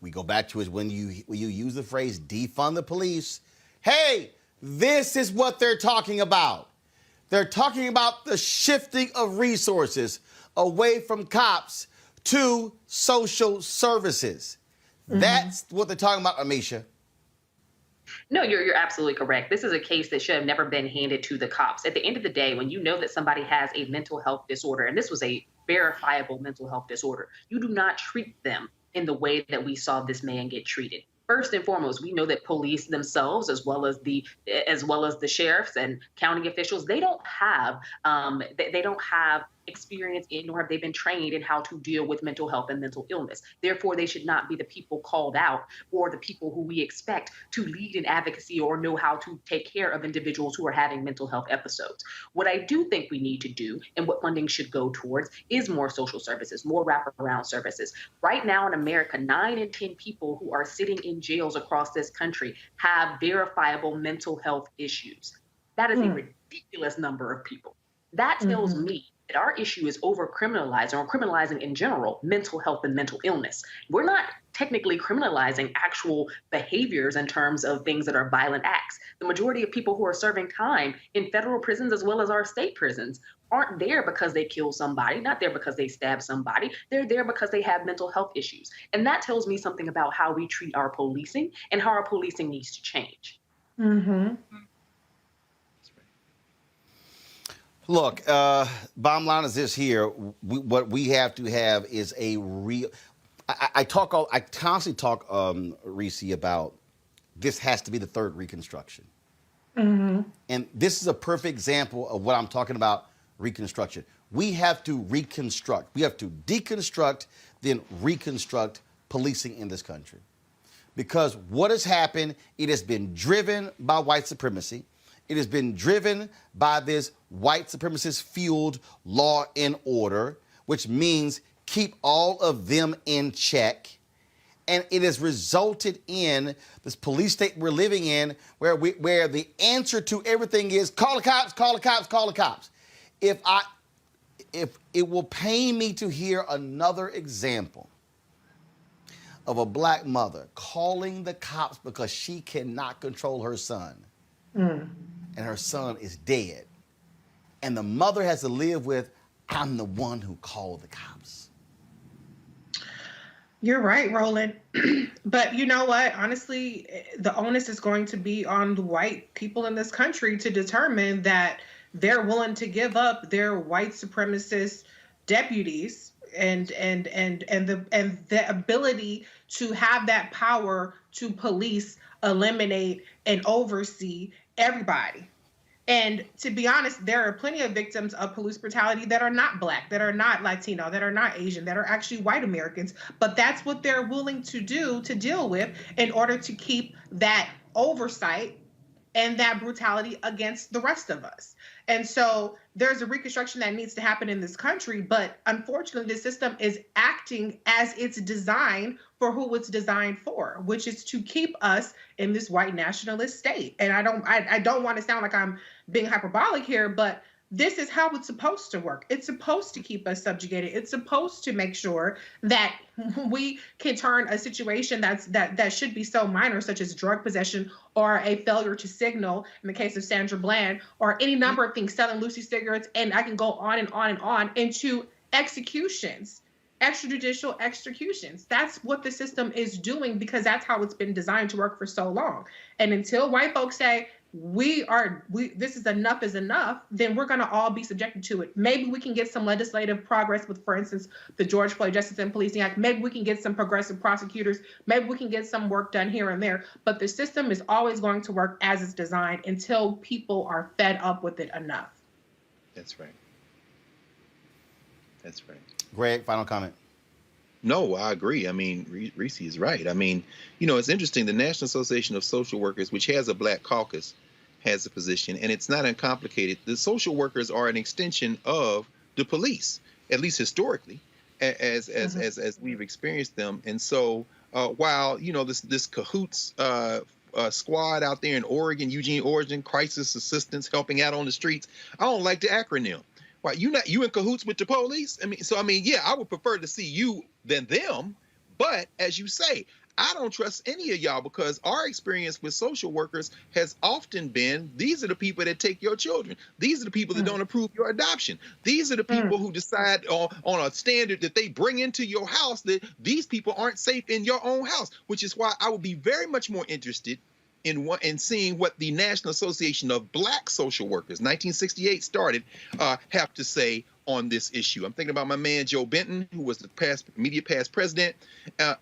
we go back to is when you use the phrase defund the police, hey, this is what they're talking about. They're talking about the shifting of resources away from cops to social services. Mm-hmm. That's what they're talking about, Amisha. No, you're absolutely correct. This is a case that should have never been handed to the cops. At the end of the day, when you know that somebody has a mental health disorder, and this was a verifiable mental health disorder, you do not treat them in the way that we saw this man get treated. First and foremost, we know that police themselves, as well as the sheriffs and county officials, they don't have experience in, nor have they been trained in how to deal with mental health and mental illness. Therefore, they should not be the people called out or the people who we expect to lead in advocacy or know how to take care of individuals who are having mental health episodes. What I do think we need to do, and what funding should go towards, is more social services, more wraparound services. Right now in America, 9 in 10 people who are sitting in jails across this country have verifiable mental health issues. That is a ridiculous number of people. That tells me that our issue is over-criminalizing, or criminalizing in general, mental health and mental illness. We're not technically criminalizing actual behaviors in terms of things that are violent acts. The majority of people who are serving time in federal prisons as well as our state prisons aren't there because they killed somebody, not there because they stabbed somebody. They're there because they have mental health issues. And that tells me something about how we treat our policing and how our policing needs to change. Mm-hmm. Look, bottom line is this here. What we have to have is a real... I constantly talk, Reese, about this has to be the third Reconstruction. Mm-hmm. And this is a perfect example of what I'm talking about, Reconstruction. we have to reconstruct. We have to deconstruct, then reconstruct policing in this country. Because what has happened, it has been driven by white supremacy. It has been driven by this white supremacist-fueled law and order, which means keep all of them in check. And it has resulted in this police state we're living in where the answer to everything is call the cops, call the cops, call the cops. If it will pain me to hear another example of a black mother calling the cops because she cannot control her son. And her son is dead. And the mother has to live with, I'm the one who called the cops. You're right, Roland. But you know what? Honestly, the onus is going to be on the white people in this country to determine that they're willing to give up their white supremacist deputies and the ability to have that power to police, eliminate, and oversee everybody. And to be honest, there are plenty of victims of police brutality that are not black, that are not Latino, that are not Asian, that are actually white Americans. But that's what they're willing to do to deal with in order to keep that oversight and that brutality against the rest of us. And so there's a reconstruction that needs to happen in this country, but unfortunately the system is acting as it's designed for who it's designed for, which is to keep us in this white nationalist state. And I don't want to sound like I'm being hyperbolic here, but this is how it's supposed to work. It's supposed to keep us subjugated. It's supposed to make sure that we can turn a situation that should be so minor, such as drug possession or a failure to signal, in the case of Sandra Bland, or any number of things, selling Lucy cigarettes, and I can go on and on and on, into executions, extrajudicial executions. That's what the system is doing because that's how it's been designed to work for so long. And until white folks say, this is enough, then we're going to all be subjected to it. Maybe we can get some legislative progress with, for instance, the George Floyd Justice and Policing Act. Maybe we can get some progressive prosecutors. Maybe we can get some work done here and there. But the system is always going to work as it's designed until people are fed up with it enough. That's right. That's right. Greg, final comment. No, I agree. I mean, Reese is right. I mean, it's interesting. The National Association of Social Workers, which has a black caucus, has a position, and it's not uncomplicated. The social workers are an extension of the police, at least historically, as we've experienced them. And so, while this cahoots squad out there in Oregon, Eugene, Oregon, crisis assistance, helping out on the streets, I don't like the acronym. Why you in cahoots with the police? Yeah, I would prefer to see you than them. But as you say, I don't trust any of y'all because our experience with social workers has often been, these are the people that take your children. These are the people that don't approve your adoption. These are the people who decide on a standard that they bring into your house that these people aren't safe in your own house, which is why I would be very much more interested in seeing what the National Association of Black Social Workers, 1968 started, have to say on this issue. I'm thinking about my man Joe Benton, who was the immediate past president.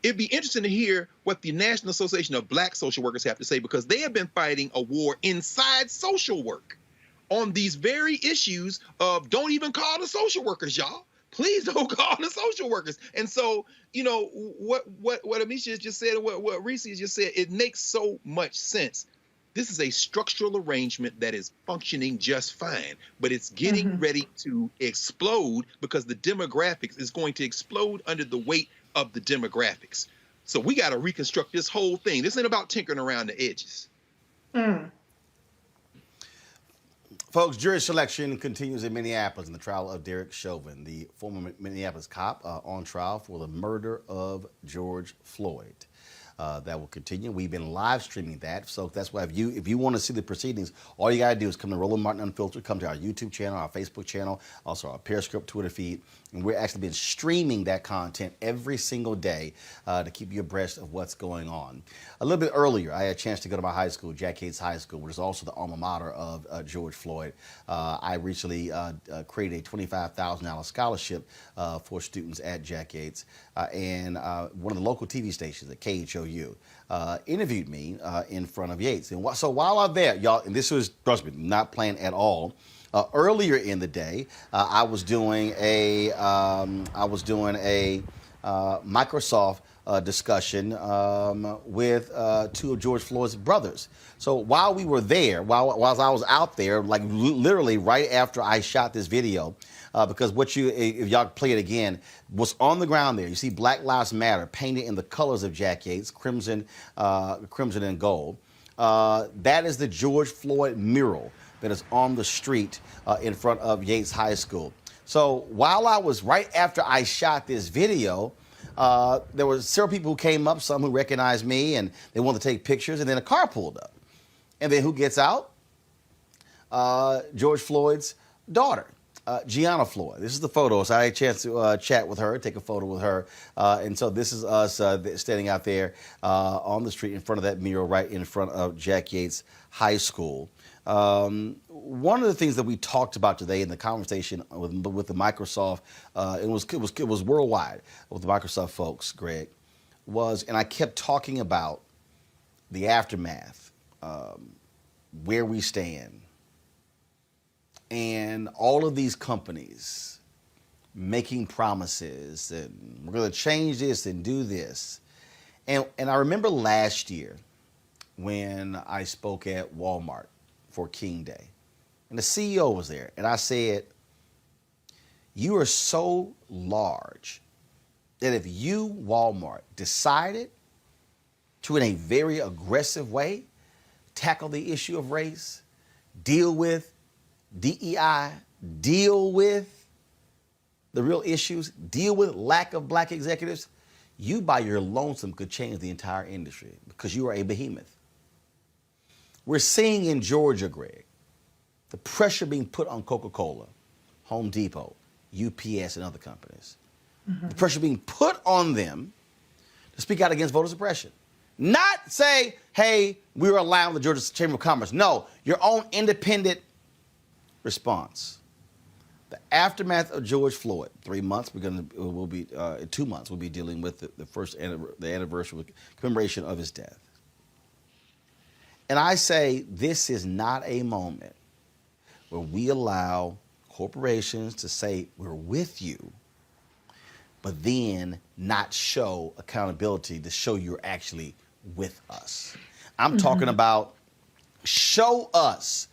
It'd be interesting to hear what the National Association of Black Social Workers have to say, because they have been fighting a war inside social work on these very issues of don't even call the social workers, y'all. Please don't call the social workers. And so, what Amisha just said and what Reese just said, it makes so much sense. This is a structural arrangement that is functioning just fine, but it's getting ready to explode because the demographics is going to explode under the weight of the demographics. So we got to reconstruct this whole thing. This ain't about tinkering around the edges. Folks, jury selection continues in Minneapolis in the trial of Derek Chauvin, the former Minneapolis cop on trial for the murder of George Floyd. That will continue. We've been live streaming that, so that's why if you want to see the proceedings, all you got to do is come to Roland Martin Unfiltered, come to our YouTube channel, our Facebook channel, also our Periscope Twitter feed, and we're actually been streaming that content every single day to keep you abreast of what's going on. A little bit earlier, I had a chance to go to my high school, Jack Yates High School, which is also the alma mater of George Floyd. I recently created a $25,000 scholarship for students at Jack Yates, and one of the local TV stations at KHOU interviewed me in front of Yates. And so while I'm there, y'all, and this was, trust me, not planned at all, Earlier in the day, I was doing a Microsoft discussion with two of George Floyd's brothers. So while we were there, while I was out there, like literally right after I shot this video, because if y'all play it again, what's on the ground there, you see Black Lives Matter painted in the colors of Jack Yates, crimson and gold. That is the George Floyd mural that is on the street in front of Yates High School. So while I was right after I shot this video, there were several people who came up, some who recognized me, and they wanted to take pictures, and then a car pulled up. And then who gets out? George Floyd's daughter, Gianna Floyd. This is the photo. So I had a chance to chat with her, take a photo with her. And so this is us standing out there on the street in front of that mural right in front of Jack Yates High School. One of the things that we talked about today in the conversation with the Microsoft, it was worldwide with the Microsoft folks, Greg, and I kept talking about the aftermath, where we stand, and all of these companies making promises and we're going to change this and do this. And I remember last year when I spoke at Walmart for King Day, and the CEO was there, and I said, you are so large that if you, Walmart, decided to, in a very aggressive way, tackle the issue of race, deal with DEI, deal with the real issues, deal with lack of black executives, you by your lonesome could change the entire industry because you are a behemoth. We're seeing in Georgia, Greg, the pressure being put on Coca-Cola, Home Depot, UPS, and other companies. The pressure being put on them to speak out against voter suppression. Not say, hey, we're allowing the Georgia Chamber of Commerce. No, your own independent response. The aftermath of George Floyd, 3 months, in 2 months, we'll be dealing with the anniversary commemoration of his death. And I say this is not a moment where we allow corporations to say we're with you, but then not show accountability to show you're actually with us. I'm talking about show us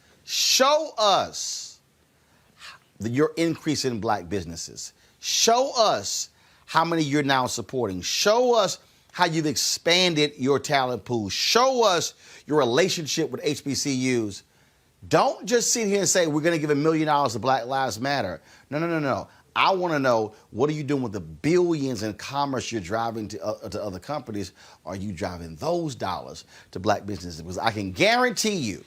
your increase in black businesses. Show us how many you're now supporting. Show us how you've expanded your talent pool. Show us your relationship with HBCUs. Don't just sit here and say, we're going to give $1 million to Black Lives Matter. No. I want to know, what are you doing with the billions in commerce you're driving to other companies? Are you driving those dollars to black businesses? Because I can guarantee you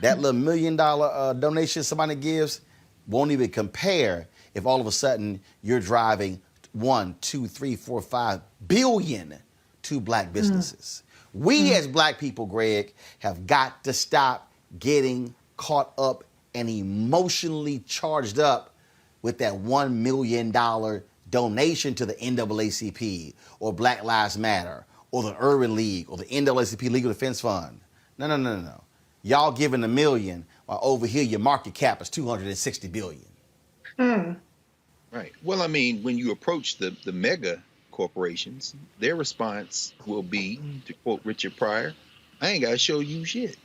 that little $1 million donation somebody gives won't even compare if all of a sudden you're driving 1, 2, 3, 4, 5 billion to black businesses. We as black people, Greg, have got to stop getting caught up and emotionally charged up with that $1 million donation to the NAACP or Black Lives Matter or the Urban League or the NAACP Legal Defense Fund. No. Y'all giving $1 million while over here your market cap is $260 billion. Right. Well, I mean, when you approach the mega corporations, their response will be, to quote Richard Pryor, I ain't got to show you shit.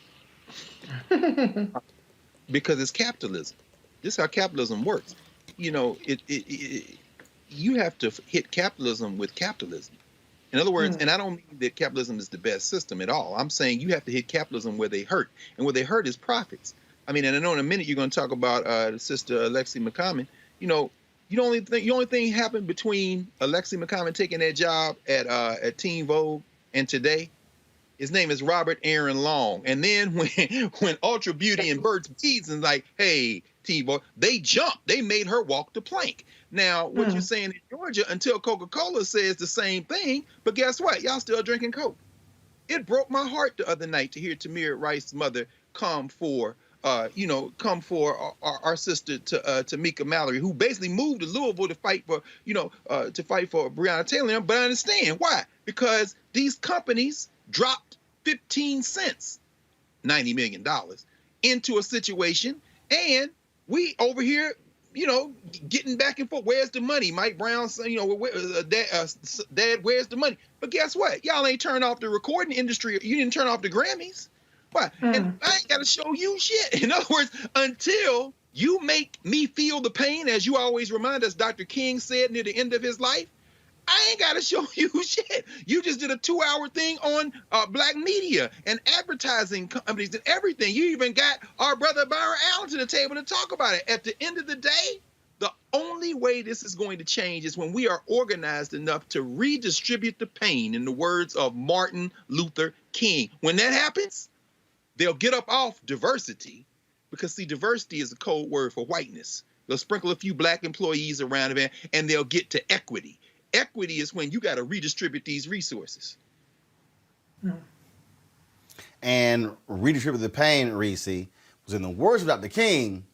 Because it's capitalism. This is how capitalism works. You know, you have to hit capitalism with capitalism. In other words, and I don't mean that capitalism is the best system at all. I'm saying you have to hit capitalism where they hurt. And where they hurt is profits. I mean, and I know in a minute you're going to talk about the sister Alexi McCommon. You know, the only thing happened between Alexi McCommon taking that job at Teen Vogue and today, his name is Robert Aaron Long. And then when Ultra Beauty and Burt's Bees and like, hey, Teen Vogue, they jumped. They made her walk the plank. Now, what you're saying in Georgia, until Coca-Cola says the same thing, but guess what? Y'all still drinking Coke. It broke my heart the other night to hear Tamir Rice's mother come for our sister Tamika Mallory, who basically moved to Louisville to fight for Breonna Taylor. But I understand why, because these companies dropped 15 cents, $90 million, into a situation, And we over here, getting back and forth. Where's the money? Mike Brown, Dad, where's the money? But guess what? Y'all ain't turned off the recording industry. You didn't turn off the Grammys. Why? And I ain't got to show you shit. In other words, until you make me feel the pain, as you always remind us, Dr. King said near the end of his life, I ain't got to show you shit. You just did a 2-hour thing on black media and advertising companies and everything. You even got our brother Byron Allen to the table to talk about it. At the end of the day, the only way this is going to change is when we are organized enough to redistribute the pain, in the words of Martin Luther King. When that happens, they'll get up off diversity, because, see, diversity is a code word for whiteness. They'll sprinkle a few black employees around it, and they'll get to equity. Equity is when you got to redistribute these resources. And redistribute the pain, Reese, was in the words of Dr. King,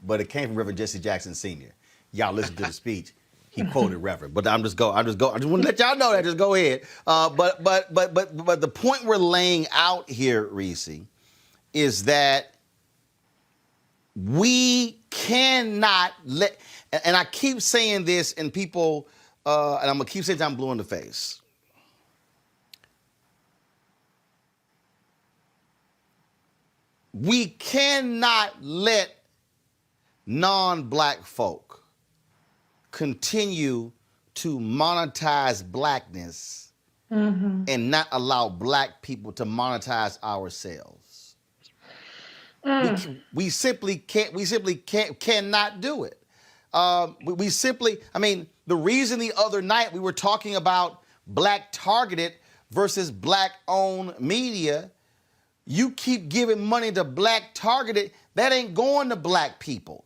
but it came from Reverend Jesse Jackson Sr. Y'all listen to the speech. He quoted Reverend, but I just want to let y'all know that. Just go ahead. But the point we're laying out here, Reese, is that we cannot let, and I keep saying this, and people, and I'm going to keep saying I'm blue in the face. We cannot let non-black folk continue to monetize blackness and not allow black people to monetize ourselves. We simply cannot do it. We simply, the reason the other night we were talking about black targeted versus black owned media, you keep giving money to black targeted, that ain't going to black people.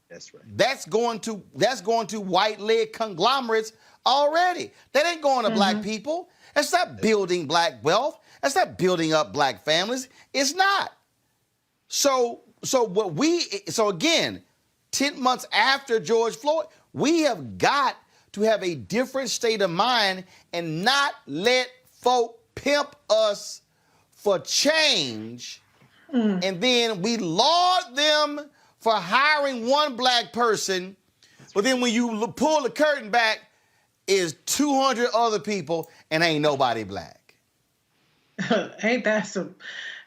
That's right. That's going to white-led conglomerates already. That ain't going to black people. That's not building black wealth. That's not building up black families. It's not. So again, 10 months after George Floyd, we have got to have a different state of mind and not let folk pimp us for change. And then we laud them for hiring one black person, but then when you pull the curtain back, is 200 other people and ain't nobody black. Ain't that some?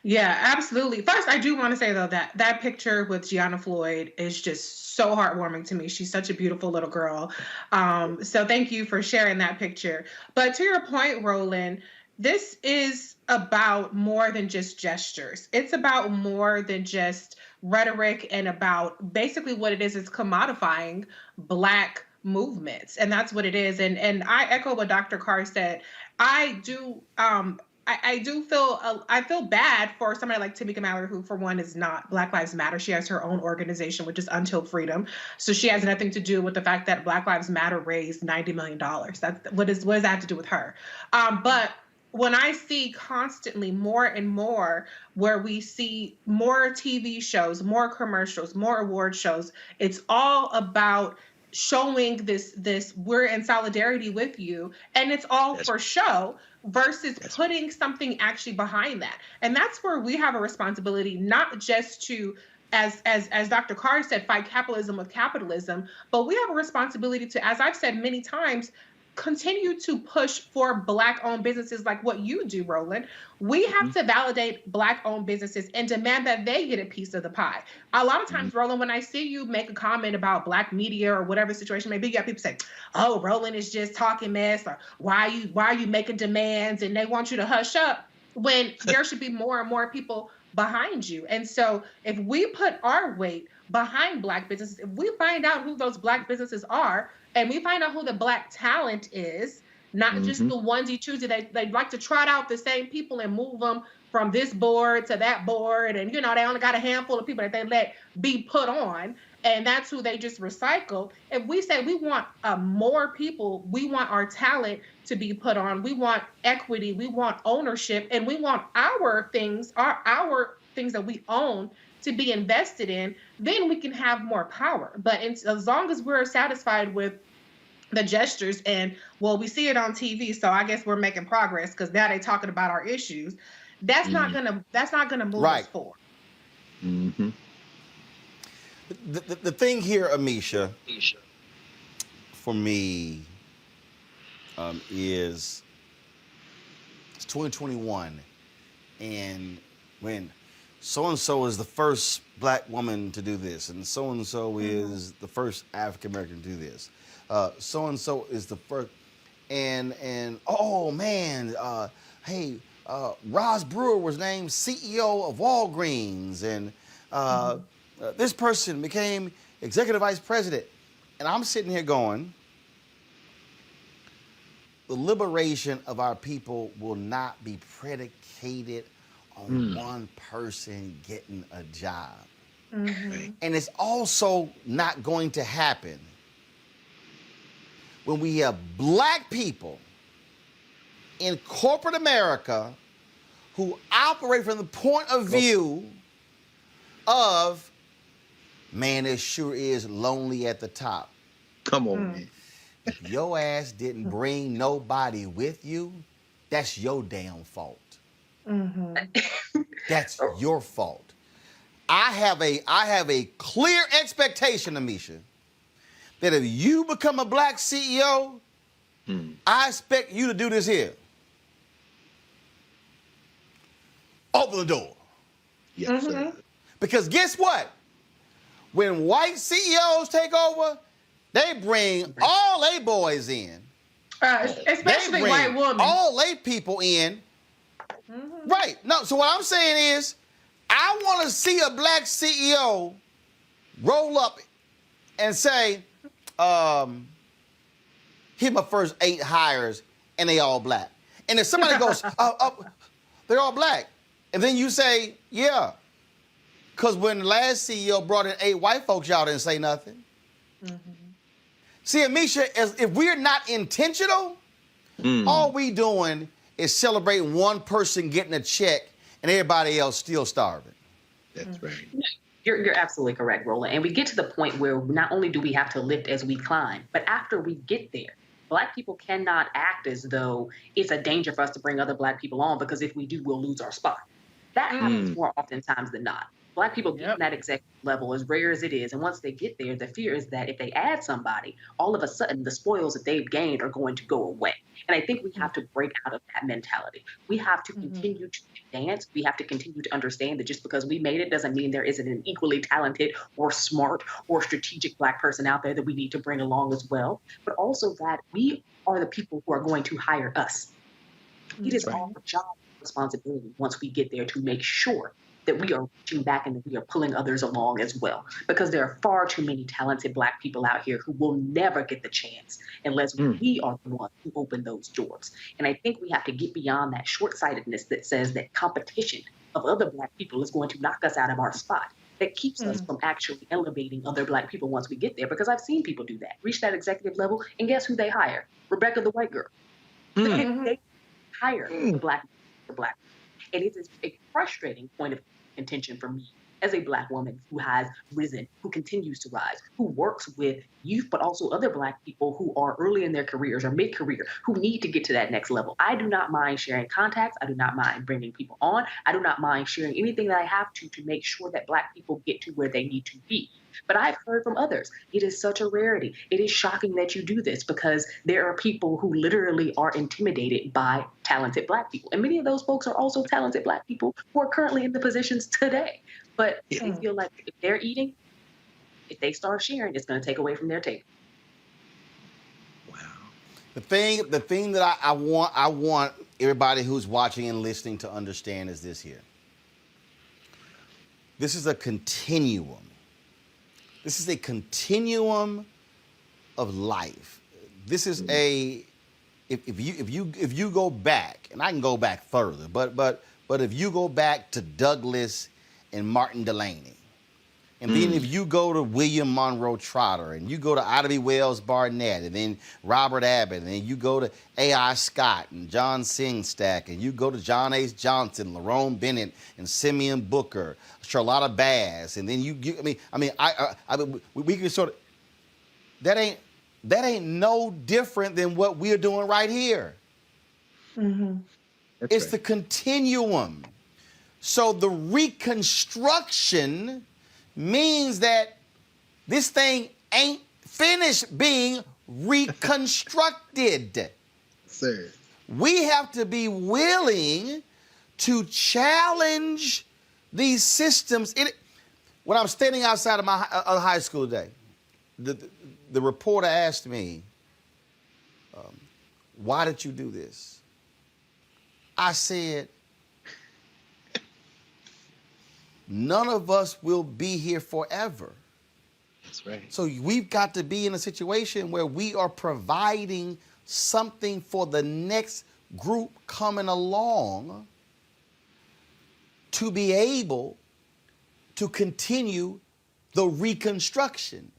Yeah, absolutely. First, I do want to say, though, that picture with Gianna Floyd is just so heartwarming to me. She's such a beautiful little girl. So thank you for sharing that picture. But to your point, Roland, this is about more than just gestures. It's about more than just rhetoric, and about basically what it is commodifying black movements. And that's what it is. And I echo what Dr. Carr said. I do feel bad for somebody like Tamika Mallory, who for one is not Black Lives Matter. She has her own organization, which is Until Freedom. So she has nothing to do with the fact that Black Lives Matter raised $90 million. What does that have to do with her? But when I see constantly more and more where we see more TV shows, more commercials, more award shows, it's all about showing this we're in solidarity with you, and it's all for show versus putting something actually behind that. And that's where we have a responsibility, not just to, as Dr. Carr said, fight capitalism with capitalism, but we have a responsibility to, as I've said many times, continue to push for Black-owned businesses like what you do, Roland. We have to validate Black-owned businesses and demand that they get a piece of the pie. A lot of times, Roland, when I see you make a comment about Black media or whatever the situation may be, you got people say, "Oh, Roland is just talking mess," or why are you making demands, and they want you to hush up, when there should be more and more people behind you. And so if we put our weight behind Black businesses, if we find out who those Black businesses are, and we find out who the Black talent is, not just the onesie twosie, they like to trot out the same people and move them from this board to that board. And, they only got a handful of people that they let be put on. And that's who they just recycle. If we say we want more people, we want our talent to be put on, we want equity, we want ownership, and we want our things that we own to be invested in, then we can have more power. But as long as we're satisfied with the gestures and, well, we see it on TV, so I guess we're making progress because now they're talking about our issues, that's not gonna move us forward. The thing here, Amisha, for me, is it's 2021, and when so-and-so is the first black woman to do this, and so-and-so is the first African-American to do this, so-and-so is the first, and oh man, hey, Ross Brewer was named CEO of Walgreens, and this person became executive vice president. And I'm sitting here going, the liberation of our people will not be predicated on one person getting a job. And it's also not going to happen when we have black people in corporate America who operate from the point of view of, man, it sure is lonely at the top. Come on, man. If your ass didn't bring nobody with you, that's your damn fault. That's your fault. I have a clear expectation, Amisha, that if you become a black CEO, I expect you to do this here. Open the door. Yes, sir. Because guess what? When white CEOs take over, they bring all they boys in. Especially they bring white women. all they people in. Right. No, so what I'm saying is, I want to see a black CEO roll up and say, here my first 8 hires, and they all black. And if somebody goes, they're all black. And then you say, yeah. Because when the last CEO brought in 8 white folks, y'all didn't say nothing. See, Amisha, if we're not intentional, all we doing is celebrating one person getting a check and everybody else still starving. That's right. You're absolutely correct, Roland. And we get to the point where not only do we have to lift as we climb, but after we get there, Black people cannot act as though it's a danger for us to bring other Black people on, because if we do, we'll lose our spot. That happens more oftentimes than not. Black people get to that executive level, as rare as it is. And once they get there, the fear is that if they add somebody, all of a sudden the spoils that they've gained are going to go away. And I think we have to break out of that mentality. We have to continue to advance. We have to continue to understand that just because we made it doesn't mean there isn't an equally talented or smart or strategic Black person out there that we need to bring along as well. But also that we are the people who are going to hire us. It is our job responsibility once we get there to make sure that we are reaching back and that we are pulling others along as well. Because there are far too many talented Black people out here who will never get the chance unless we are the ones who open those doors. And I think we have to get beyond that short-sightedness that says that competition of other Black people is going to knock us out of our spot. That keeps us from actually elevating other Black people once we get there. Because I've seen people do that, reach that executive level, and guess who they hire? Rebecca, the white girl. They hire the Black. And it is a frustrating point of contention for me as a Black woman who has risen, who continues to rise, who works with youth, but also other Black people who are early in their careers or mid-career, who need to get to that next level. I do not mind sharing contacts. I do not mind bringing people on. I do not mind sharing anything that I have to make sure that Black people get to where they need to be. But I've heard from others, it is such a rarity. It is shocking that you do this, because there are people who literally are intimidated by talented Black people. And many of those folks are also talented Black people who are currently in the positions today. But they feel like if they're eating, if they start sharing, it's going to take away from their table. Wow. The thing that I want everybody who's watching and listening to understand is this here. This is a continuum. This is a continuum of life. This is if you go back, and I can go back further, but if you go back to Douglas and Martin Delany, and then if you go to William Monroe Trotter, and you go to Ida B. Wells Barnett, and then Robert Abbott, and then you go to A.I. Scott and John Singstack, and you go to John H. Johnson, Lerone Bennett, and Simeon Booker, Charlotta Bass, and then we can sort of, that ain't no different than what we're doing right here. It's the continuum. So the reconstruction means that This thing ain't finished being reconstructed. Sir. We have to be willing to challenge these systems. When I'm standing outside of my high school today, the reporter asked me, why did you do this? I said, none of us will be here forever. That's right. So we've got to be in a situation where we are providing something for the next group coming along to be able to continue the reconstruction.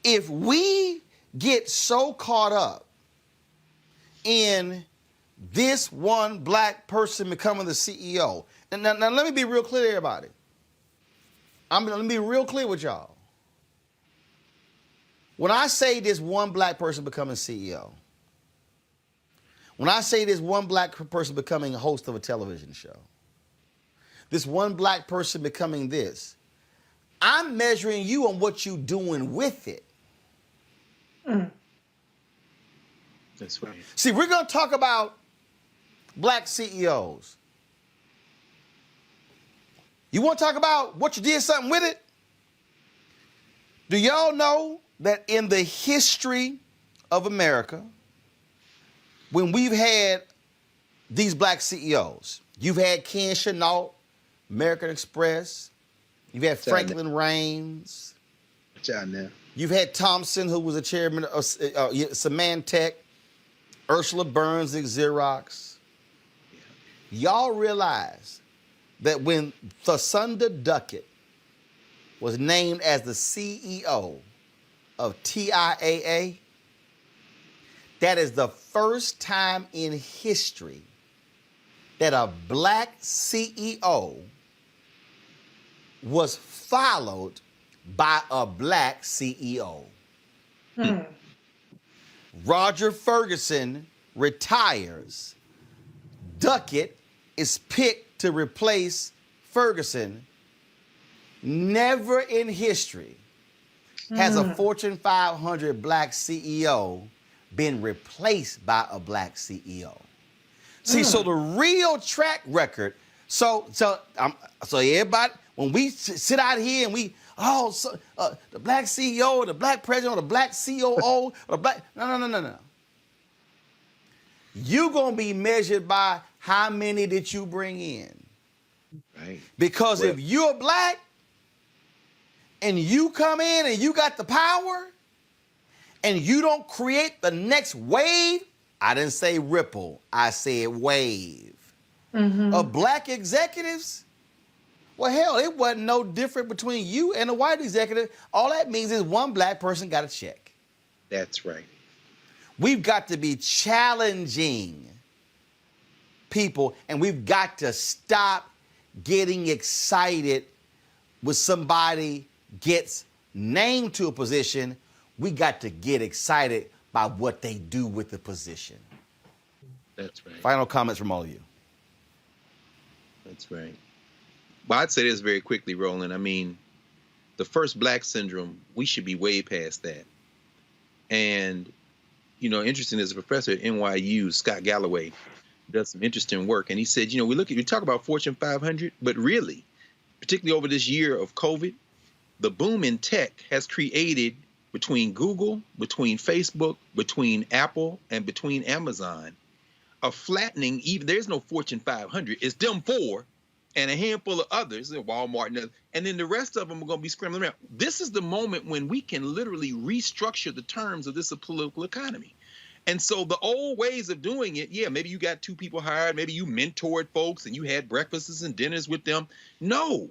If we get so caught up in this one black person becoming the CEO, and now let me be real clear about it. Let me be real clear with y'all. When I say this one black person becoming CEO, when I say this one black person becoming a host of a television show, this one black person becoming this, I'm measuring you on what you're doing with it. That's right. See, we're going to talk about black CEOs. You want to talk about what you did something with it? Do y'all know that in the history of America, when we've had these black CEOs, you've had Ken Chenault, American Express, you've had Franklin Raines, you've had Thompson, who was a chairman of Symantec, Ursula Burns at Xerox. Y'all realize that when Thasunda Duckett was named as the CEO of TIAA, that is the first time in history that a black CEO was followed by a black CEO. Roger Ferguson retires. Duckett is picked to replace Ferguson. Never in history has a Fortune 500 black CEO been replaced by a black CEO. See, so the real track record, so everybody, when we sit out here and we, the black CEO, the black president, or the black COO, or the black, no. You're going to be measured by how many did you bring in. Right. Because if you're black and you come in and you got the power and you don't create the next wave, I didn't say ripple, I said wave, of black executives, well, hell, it wasn't no different between you and a white executive. All that means is one black person got a check. That's right. We've got to be challenging people, and we've got to stop getting excited when somebody gets named to a position. We got to get excited by what they do with the position. That's right. Final comments from all of you. That's right. Well, I'd say this very quickly, Roland. I mean, the first black syndrome, we should be way past that. And, you know, interesting, as a professor at NYU, Scott Galloway, does some interesting work. And he said, you know, we talk about Fortune 500, but really, particularly over this year of COVID, the boom in tech has created, between Google, between Facebook, between Apple, and between Amazon, a flattening. Even there's no Fortune 500. It's them four and a handful of others, Walmart, and then the rest of them are going to be scrambling around. This is the moment when we can literally restructure the terms of this political economy. And so the old ways of doing it, yeah, maybe you got two people hired, maybe you mentored folks and you had breakfasts and dinners with them. No.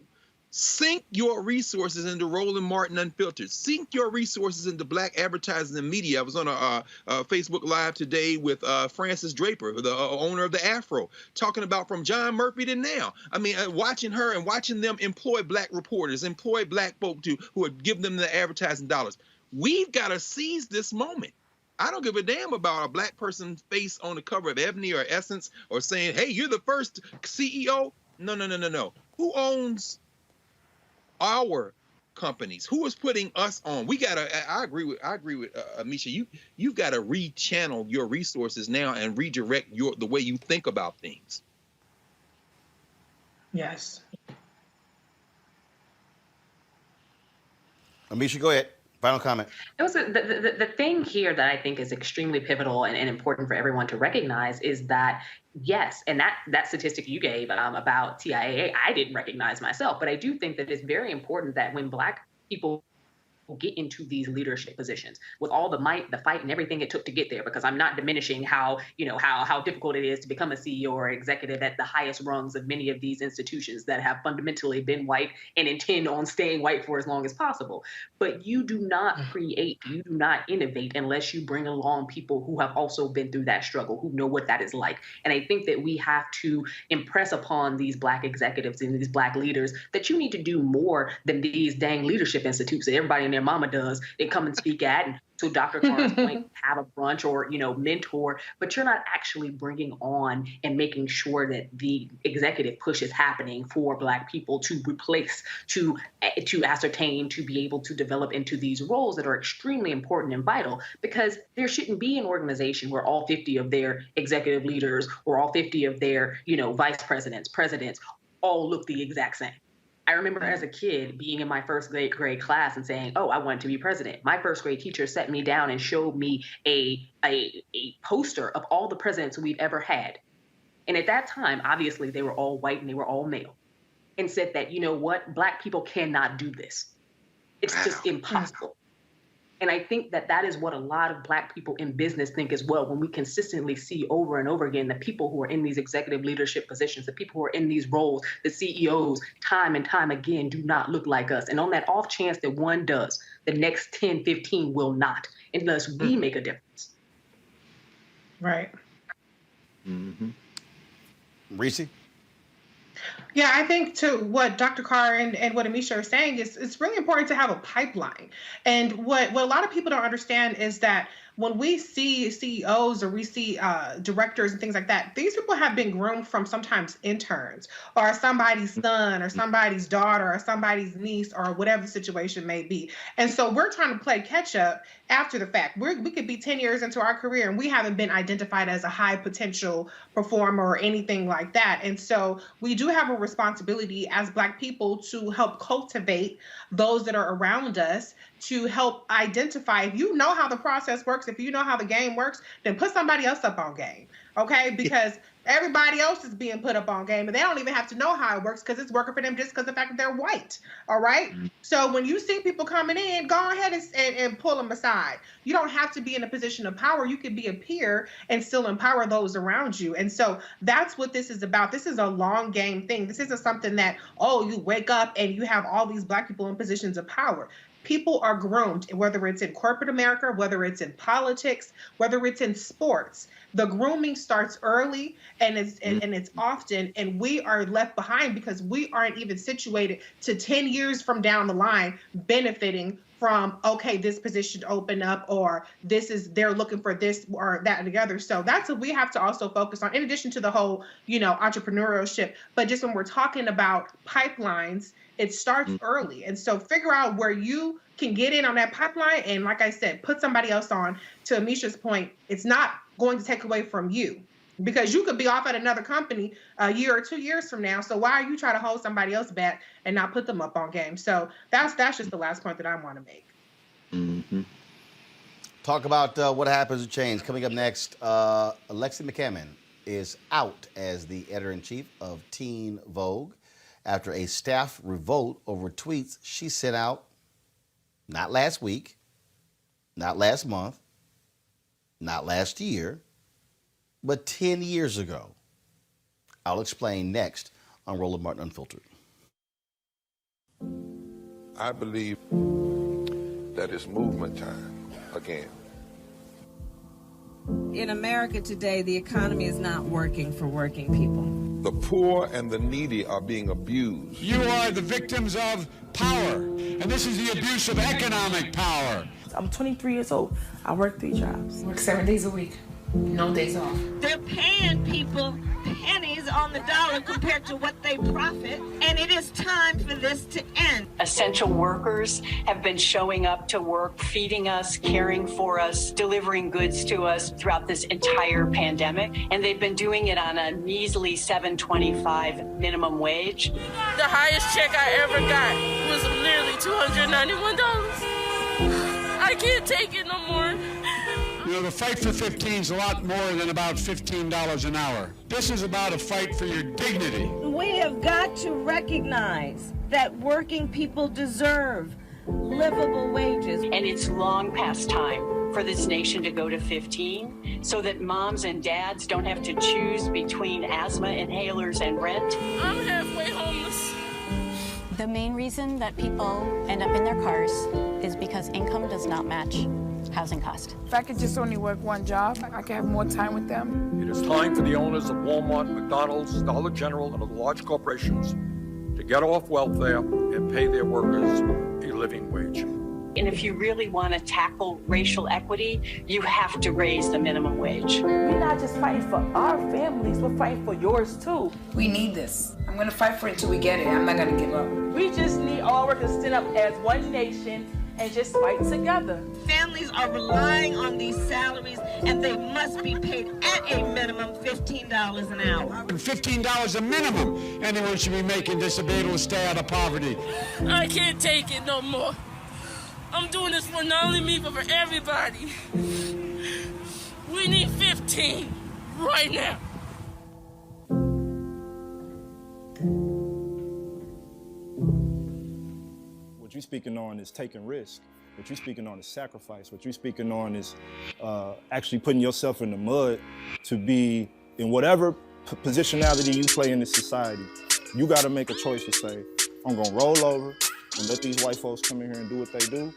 Sink your resources into Roland Martin Unfiltered. Sink your resources into black advertising and media. I was on a Facebook Live today with Frances Draper, the owner of the Afro, talking about from John Murphy to now. I mean, watching her and watching them employ black reporters, employ black folk who would give them the advertising dollars. We've got to seize this moment. I don't give a damn about a black person's face on the cover of Ebony or Essence or saying, hey, you're the first CEO. No. Who owns our companies? Who is putting us on? We gotta. I agree with Amisha. You've got to rechannel your resources now and redirect the way you think about things. Yes. Amisha, go ahead. Final comment. It was the thing here that I think is extremely pivotal and important for everyone to recognize is that, yes, and that statistic you gave about TIAA, I didn't recognize myself, but I do think that it's very important that when Black people get into these leadership positions with all the might, the fight, and everything it took to get there, because I'm not diminishing how difficult it is to become a CEO or executive at the highest rungs of many of these institutions that have fundamentally been white and intend on staying white for as long as possible. But you do not create, you do not innovate unless you bring along people who have also been through that struggle, who know what that is like. And I think that we have to impress upon these Black executives and these Black leaders that you need to do more than these dang leadership institutes that everybody in their mama does and come and speak at. And to Dr. Carr's point, have a brunch or, mentor, but you're not actually bringing on and making sure that the executive push is happening for Black people to replace, to ascertain, to be able to develop into these roles that are extremely important and vital, because there shouldn't be an organization where all 50 of their executive leaders or all 50 of their, vice presidents, presidents all look the exact same. I remember as a kid being in my first grade class and saying, oh, I wanted to be president. My first grade teacher sat me down and showed me a poster of all the presidents we've ever had. And at that time, obviously, they were all white and they were all male, and said that, you know what, Black people cannot do this. It's just impossible. And I think that that is what a lot of Black people in business think as well, when we consistently see over and over again the people who are in these executive leadership positions, the people who are in these roles, the CEOs, time and time again, do not look like us. And on that off chance that one does, the next 10, 15 will not, unless we make a difference. Right. Mm-hmm. Reese? Yeah, I think to what Dr. Carr and what Amisha are saying is it's really important to have a pipeline. And what a lot of people don't understand is that when we see CEOs or we see directors and things like that, these people have been groomed from sometimes interns or somebody's son or somebody's daughter or somebody's niece or whatever the situation may be. And so we're trying to play catch up after the fact. We could be 10 years into our career and we haven't been identified as a high potential performer or anything like that. And so we do have a responsibility as Black people to help cultivate those that are around us, to help identify. If you know how the process works, if you know how the game works, then put somebody else up on game, okay? Because everybody else is being put up on game and they don't even have to know how it works because it's working for them just because of the fact that they're white, all right? So when you see people coming in, go ahead and pull them aside. You don't have to be in a position of power. You can be a peer and still empower those around you. And so that's what this is about. This is a long game thing. This isn't something that, oh, you wake up and you have all these Black people in positions of power. People are groomed, whether it's in corporate America, whether it's in politics, whether it's in sports. The grooming starts early and it's often, and we are left behind because we aren't even situated to 10 years from down the line benefiting from, okay, this position open up, or they're looking for this or that and the other. So that's what we have to also focus on, in addition to the whole, entrepreneurship. But just when we're talking about pipelines, it starts early. And so figure out where you can get in on that pipeline. And like I said, put somebody else on. To Amisha's point, it's not going to take away from you, because you could be off at another company a year or 2 years from now. So why are you trying to hold somebody else back and not put them up on game? So that's just the last point that I want to make. Mm-hmm. Talk about what happens to change. Coming up next, Alexi McCammon is out as the editor-in-chief of Teen Vogue after a staff revolt over tweets she sent out not last week, not last month, not last year, but 10 years ago. I'll explain next on Roland Martin Unfiltered. I believe that it's movement time again. In America today, the economy is not working for working people. The poor and the needy are being abused. You are the victims of power, and this is the abuse of economic power. I'm 23 years old. I work 3 jobs. Work 7 days a week, no days off. They're paying people pennies on the dollar compared to what they profit, and it is time for this to end. Essential workers have been showing up to work, feeding us, caring for us, delivering goods to us throughout this entire pandemic, and they've been doing it on a measly $7.25 minimum wage. The highest check I ever got was nearly $291. I can't take it no more. You know, the fight for 15 is a lot more than about $15 an hour. This is about a fight for your dignity. We have got to recognize that working people deserve livable wages. And it's long past time for this nation to go to 15 so that moms and dads don't have to choose between asthma inhalers and rent. I'm halfway homeless. The main reason that people end up in their cars is because income does not match housing cost. If I could just only work one job, I could have more time with them. It is time for the owners of Walmart, McDonald's, Dollar General, and other large corporations to get off welfare and pay their workers a living wage. And if you really want to tackle racial equity, you have to raise the minimum wage. We're not just fighting for our families, we're fighting for yours too. We need this. I'm going to fight for it until we get it. I'm not going to give up. We just need all workers to stand up as one nation and just fight together. Families are relying on these salaries, and they must be paid at a minimum $15 an hour. $15 a minimum. Anyone should be making this to be able to stay out of poverty. I can't take it no more. I'm doing this for not only me, but for everybody. We need 15 right now. What you're speaking on is taking risk. What you're speaking on is sacrifice. What you're speaking on is actually putting yourself in the mud to be in whatever positionality you play in this society. You got to make a choice to say, I'm going to roll over and let these white folks come in here and do what they do,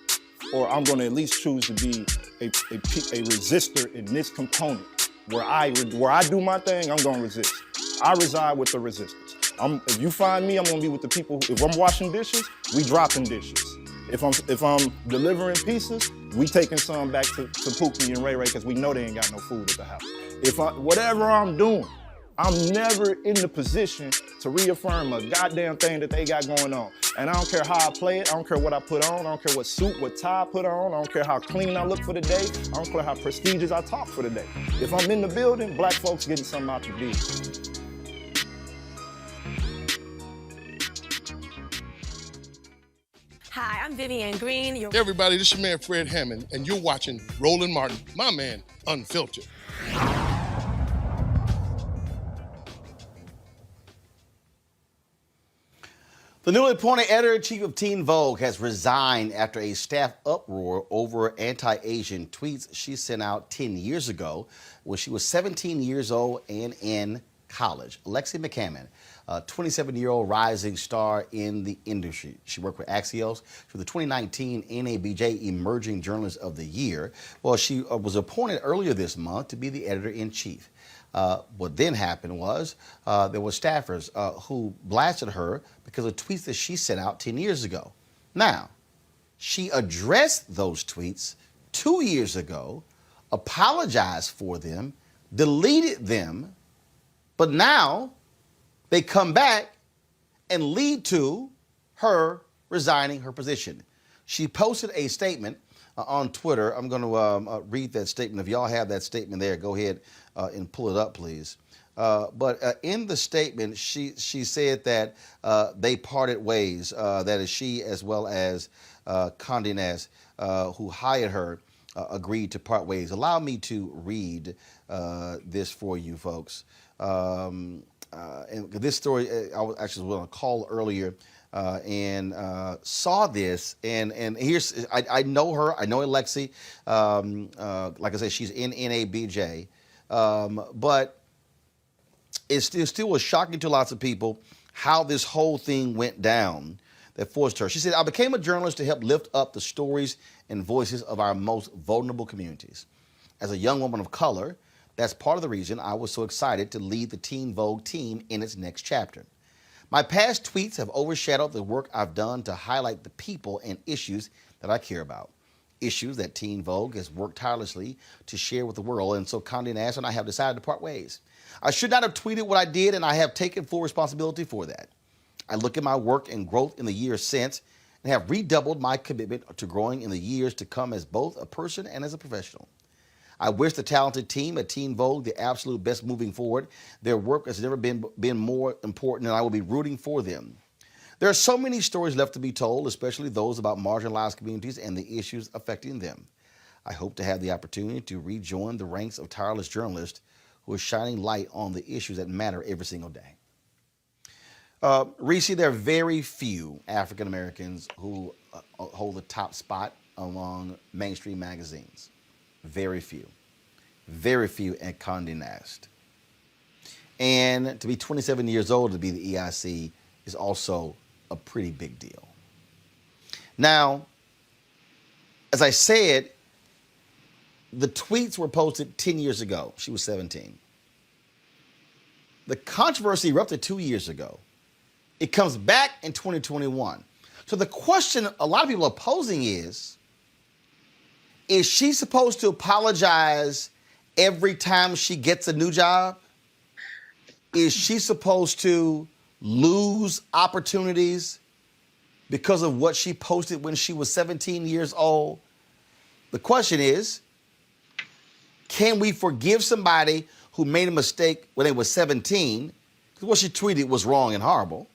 or I'm going to at least choose to be a resistor in this component. Where I do my thing, I'm going to resist. I reside with the resistors. If you find me, I'm going to be with the people. If I'm washing dishes, we dropping dishes. If I'm delivering pieces, we taking some back to Pookie and Ray Ray because we know they ain't got no food at the house. Whatever I'm doing, I'm never in the position to reaffirm a goddamn thing that they got going on. And I don't care how I play it, I don't care what I put on, I don't care what suit, what tie I put on, I don't care how clean I look for the day, I don't care how prestigious I talk for the day. If I'm in the building, black folks getting something out the deal. Hi, I'm Vivian Green. Hey everybody, this is your man Fred Hammond, and you're watching Roland Martin, my man, Unfiltered. The newly appointed editor-in-chief of Teen Vogue has resigned after a staff uproar over anti-Asian tweets she sent out 10 years ago when she was 17 years old and in college. Alexi McCammon, a 27-year-old rising star in the industry. She worked with Axios for the 2019 NABJ Emerging Journalist of the Year. Well, she was appointed earlier this month to be the editor-in-chief. What then happened was there were staffers who blasted her because of tweets that she sent out 10 years ago. Now, she addressed those tweets 2 years ago, apologized for them, deleted them, but now they come back and lead to her resigning her position. She posted a statement on Twitter. I'm going to read that statement. If y'all have that statement there, go ahead and pull it up, please. But in the statement, she said that they parted ways. That is, she as well as Condé Nast, who hired her, agreed to part ways. Allow me to read this for you, folks. And this story, I was actually on a call earlier and saw this, and here's, I know her, I know Alexi, like I said, she's in NABJ, but it still was shocking to lots of people how this whole thing went down that forced her. She said, I became a journalist to help lift up the stories and voices of our most vulnerable communities. As a young woman of color, that's part of the reason I was so excited to lead the Teen Vogue team in its next chapter. My past tweets have overshadowed the work I've done to highlight the people and issues that I care about. issues that Teen Vogue has worked tirelessly to share with the world. And so Condé Nast and I have decided to part ways. I should not have tweeted what I did, and I have taken full responsibility for that. I look at my work and growth in the years since and have redoubled my commitment to growing in the years to come as both a person and as a professional. I wish the talented team at Teen Vogue the absolute best moving forward. Their work has never been more important, and I will be rooting for them. There are so many stories left to be told, especially those about marginalized communities and the issues affecting them. I hope to have the opportunity to rejoin the ranks of tireless journalists who are shining light on the issues that matter every single day. Reese, there are very few African Americans who hold the top spot among mainstream magazines. Very few. Very few at Condé Nast. And to be 27 years old to be the EIC is also a pretty big deal. Now, as I said, the tweets were posted 10 years ago. She was 17. The controversy erupted 2 years ago. It comes back in 2021. So the question a lot of people are posing is she supposed to apologize every time she gets a new job? Is she supposed to lose opportunities because of what she posted when she was 17 years old? The question is, can we forgive somebody who made a mistake when they were 17? Because what she tweeted was wrong and horrible.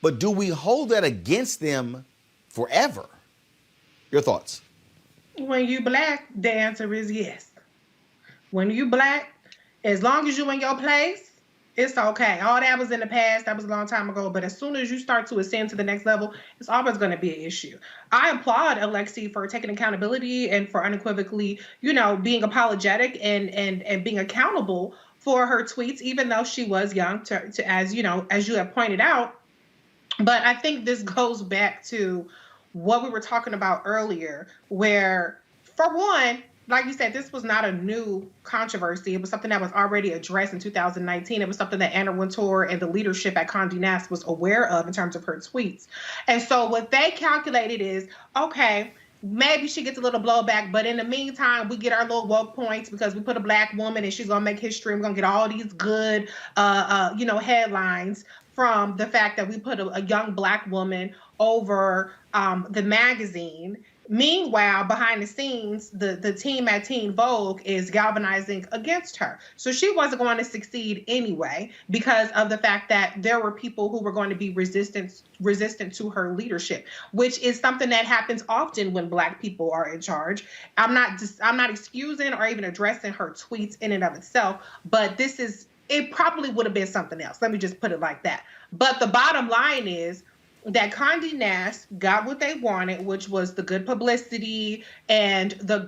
But do we hold that against them forever? Your thoughts? When you black, the answer is yes. When you black, as long as you in your place, it's okay. All that was in the past. That was a long time ago. But as soon as you start to ascend to the next level, it's always going to be an issue. I applaud Alexi for taking accountability and for unequivocally, being apologetic and being accountable for her tweets, even though she was young, to as you have pointed out. But I think this goes back to what we were talking about earlier, where, for one, like you said, this was not a new controversy. It was something that was already addressed in 2019. It was something that Anna Wintour and the leadership at Condé Nast was aware of in terms of her tweets. And so what they calculated is, okay, maybe she gets a little blowback, but in the meantime, we get our little woke points because we put a black woman and she's going to make history. We're going to get all these good, headlines from the fact that we put a young black woman over the magazine. Meanwhile, behind the scenes, the team at Teen Vogue is galvanizing against her. So she wasn't going to succeed anyway because of the fact that there were people who were going to be resistant to her leadership, which is something that happens often when black people are in charge. I'm not excusing or even addressing her tweets in and of itself, but it probably would have been something else. Let me just put it like that. But the bottom line is that Condé Nast got what they wanted, which was the good publicity and the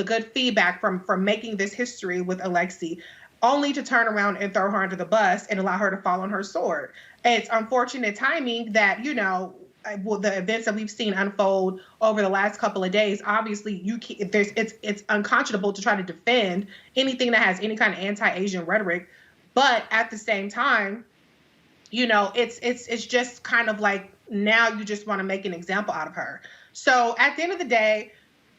good feedback from making this history with Alexi, only to turn around and throw her under the bus and allow her to fall on her sword. It's unfortunate timing that, the events that we've seen unfold over the last couple of days. Obviously, it's unconscionable to try to defend anything that has any kind of anti-Asian rhetoric, but at the same time, it's just kind of like now you just want to make an example out of her. So at the end of the day,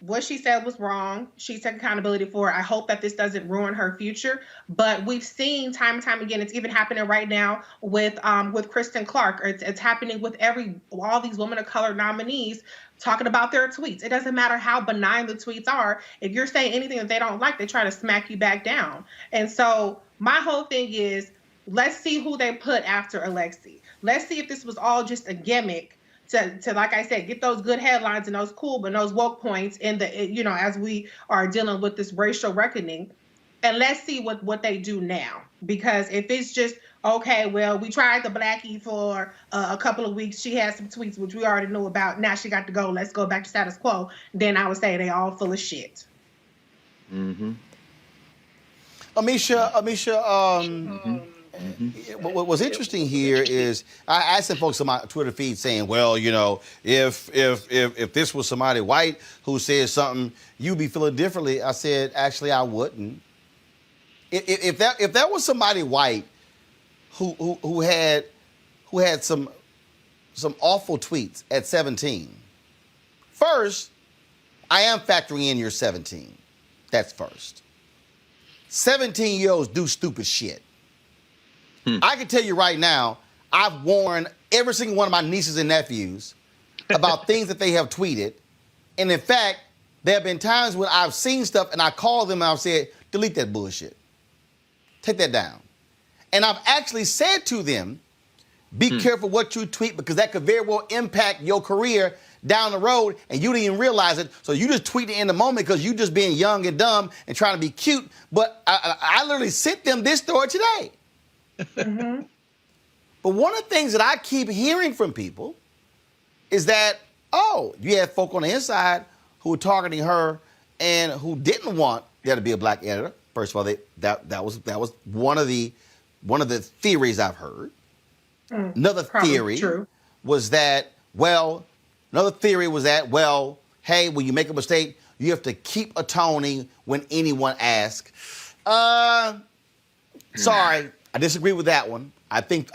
what she said was wrong. She took accountability for it. I hope that this doesn't ruin her future. But we've seen time and time again, it's even happening right now with Kristen Clark. It's happening with all these women of color nominees talking about their tweets. It doesn't matter how benign the tweets are. If you're saying anything that they don't like, they try to smack you back down. And so my whole thing is, let's see who they put after Alexi. Let's see if this was all just a gimmick to like I said, get those good headlines and those woke points in the, as we are dealing with this racial reckoning. And let's see what they do now. Because if it's just, okay, well, we tried the Blackie for a couple of weeks. She had some tweets, which we already knew about. Now she got to go. Let's go back to status quo. Then I would say they all full of shit. Mm-hmm. Amisha, what was interesting here is I asked some folks on my Twitter feed saying, well, if this was somebody white who said something, you'd be feeling differently. I said, actually, I wouldn't. If that was somebody white who had some awful tweets at 17, first, I am factoring in you're 17. That's first. 17-year-olds do stupid shit. I can tell you right now, I've warned every single one of my nieces and nephews about things that they have tweeted. And in fact, there have been times when I've seen stuff and I called them and I've said, delete that bullshit. Take that down. And I've actually said to them, be careful what you tweet because that could very well impact your career down the road and you didn't even realize it. So you just tweet it in the moment because you just being young and dumb and trying to be cute. But I literally sent them this story today. But one of the things that I keep hearing from people is that, oh, you had folk on the inside who were targeting her and who didn't want there to be a black editor. First of all, that was one of the theories I've heard. Another theory was that, hey, when you make a mistake, you have to keep atoning when anyone asks. Sorry, I disagree with that one. I think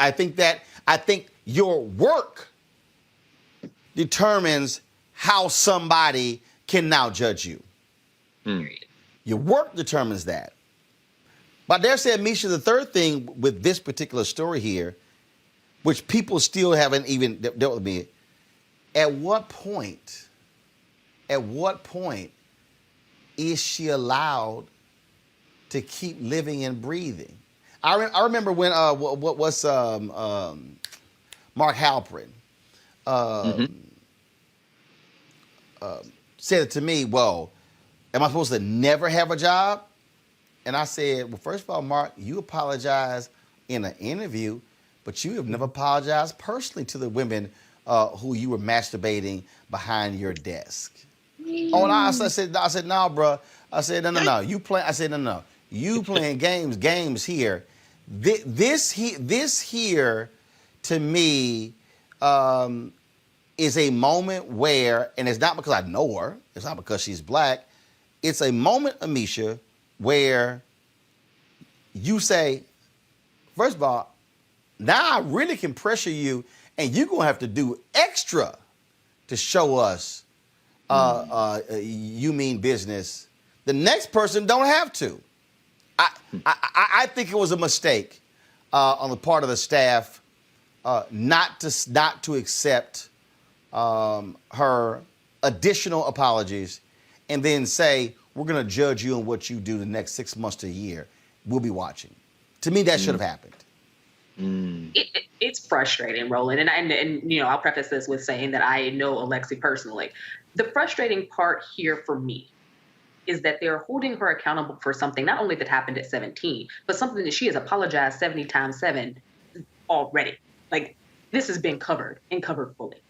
your work determines how somebody can now judge you. Your work determines that. But I dare say, Misha, the third thing with this particular story here, which people still haven't even dealt with me, at what point is she allowed to keep living and breathing? I remember when Mark Halperin said it to me, well, am I supposed to never have a job? And I said, well, first of all, Mark, you apologize in an interview, but you have never apologized personally to the women who you were masturbating behind your desk. Oh, no, I said, no, bro. I said, no. You playing games here. This here, to me, is a moment where, and it's not because I know her, it's not because she's black, it's a moment, Amisha, where you say, first of all, now I really can pressure you, and you're going to have to do extra to show us you mean business. The next person don't have to. I think it was a mistake on the part of the staff not to accept her additional apologies and then say, we're going to judge you on what you do the next 6 months to a year. We'll be watching. To me, that should have happened. It's frustrating, Roland. And you know, I'll preface this with saying that I know Alexi personally. The frustrating part here for me is that they're holding her accountable for something not only that happened at 17, but something that she has apologized 70 times 7 already. Like, this has been covered and covered fully.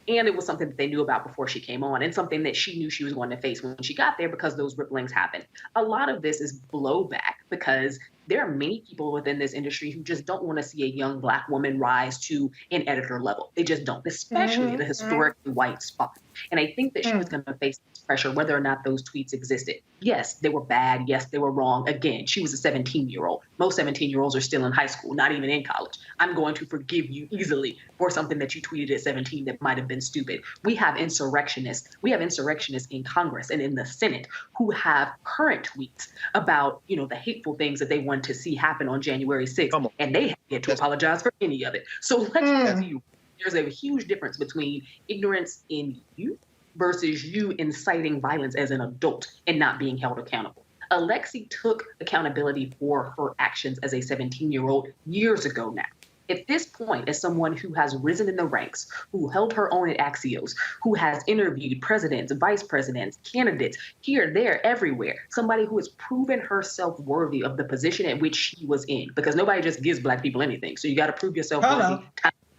And it was something that they knew about before she came on and something that she knew she was going to face when she got there because those ripplings happened. A lot of this is blowback because there are many people within this industry who just don't want to see a young black woman rise to an editor level. They just don't, especially at a historically white spot. And I think that she was going to face this pressure whether or not those tweets existed. Yes, they were bad. Yes, they were wrong. Again, she was a 17-year-old. Most 17-year-olds are still in high school, not even in college. I'm going to forgive you easily for something that you tweeted at 17 that might have been stupid. We have insurrectionists. We have insurrectionists in Congress and in the Senate who have current tweets about, you know, the hateful things that they want to see happen on January 6th, and they have yet to apologize for any of it. So let's tell you, there's a huge difference between ignorance in youth versus you inciting violence as an adult and not being held accountable. Alexi took accountability for her actions as a 17-year-old years ago now. At this point, as someone who has risen in the ranks, who held her own at Axios, who has interviewed presidents, vice presidents, candidates, here, there, everywhere, somebody who has proven herself worthy of the position at which she was in, because nobody just gives black people anything. So you got to prove yourself worthy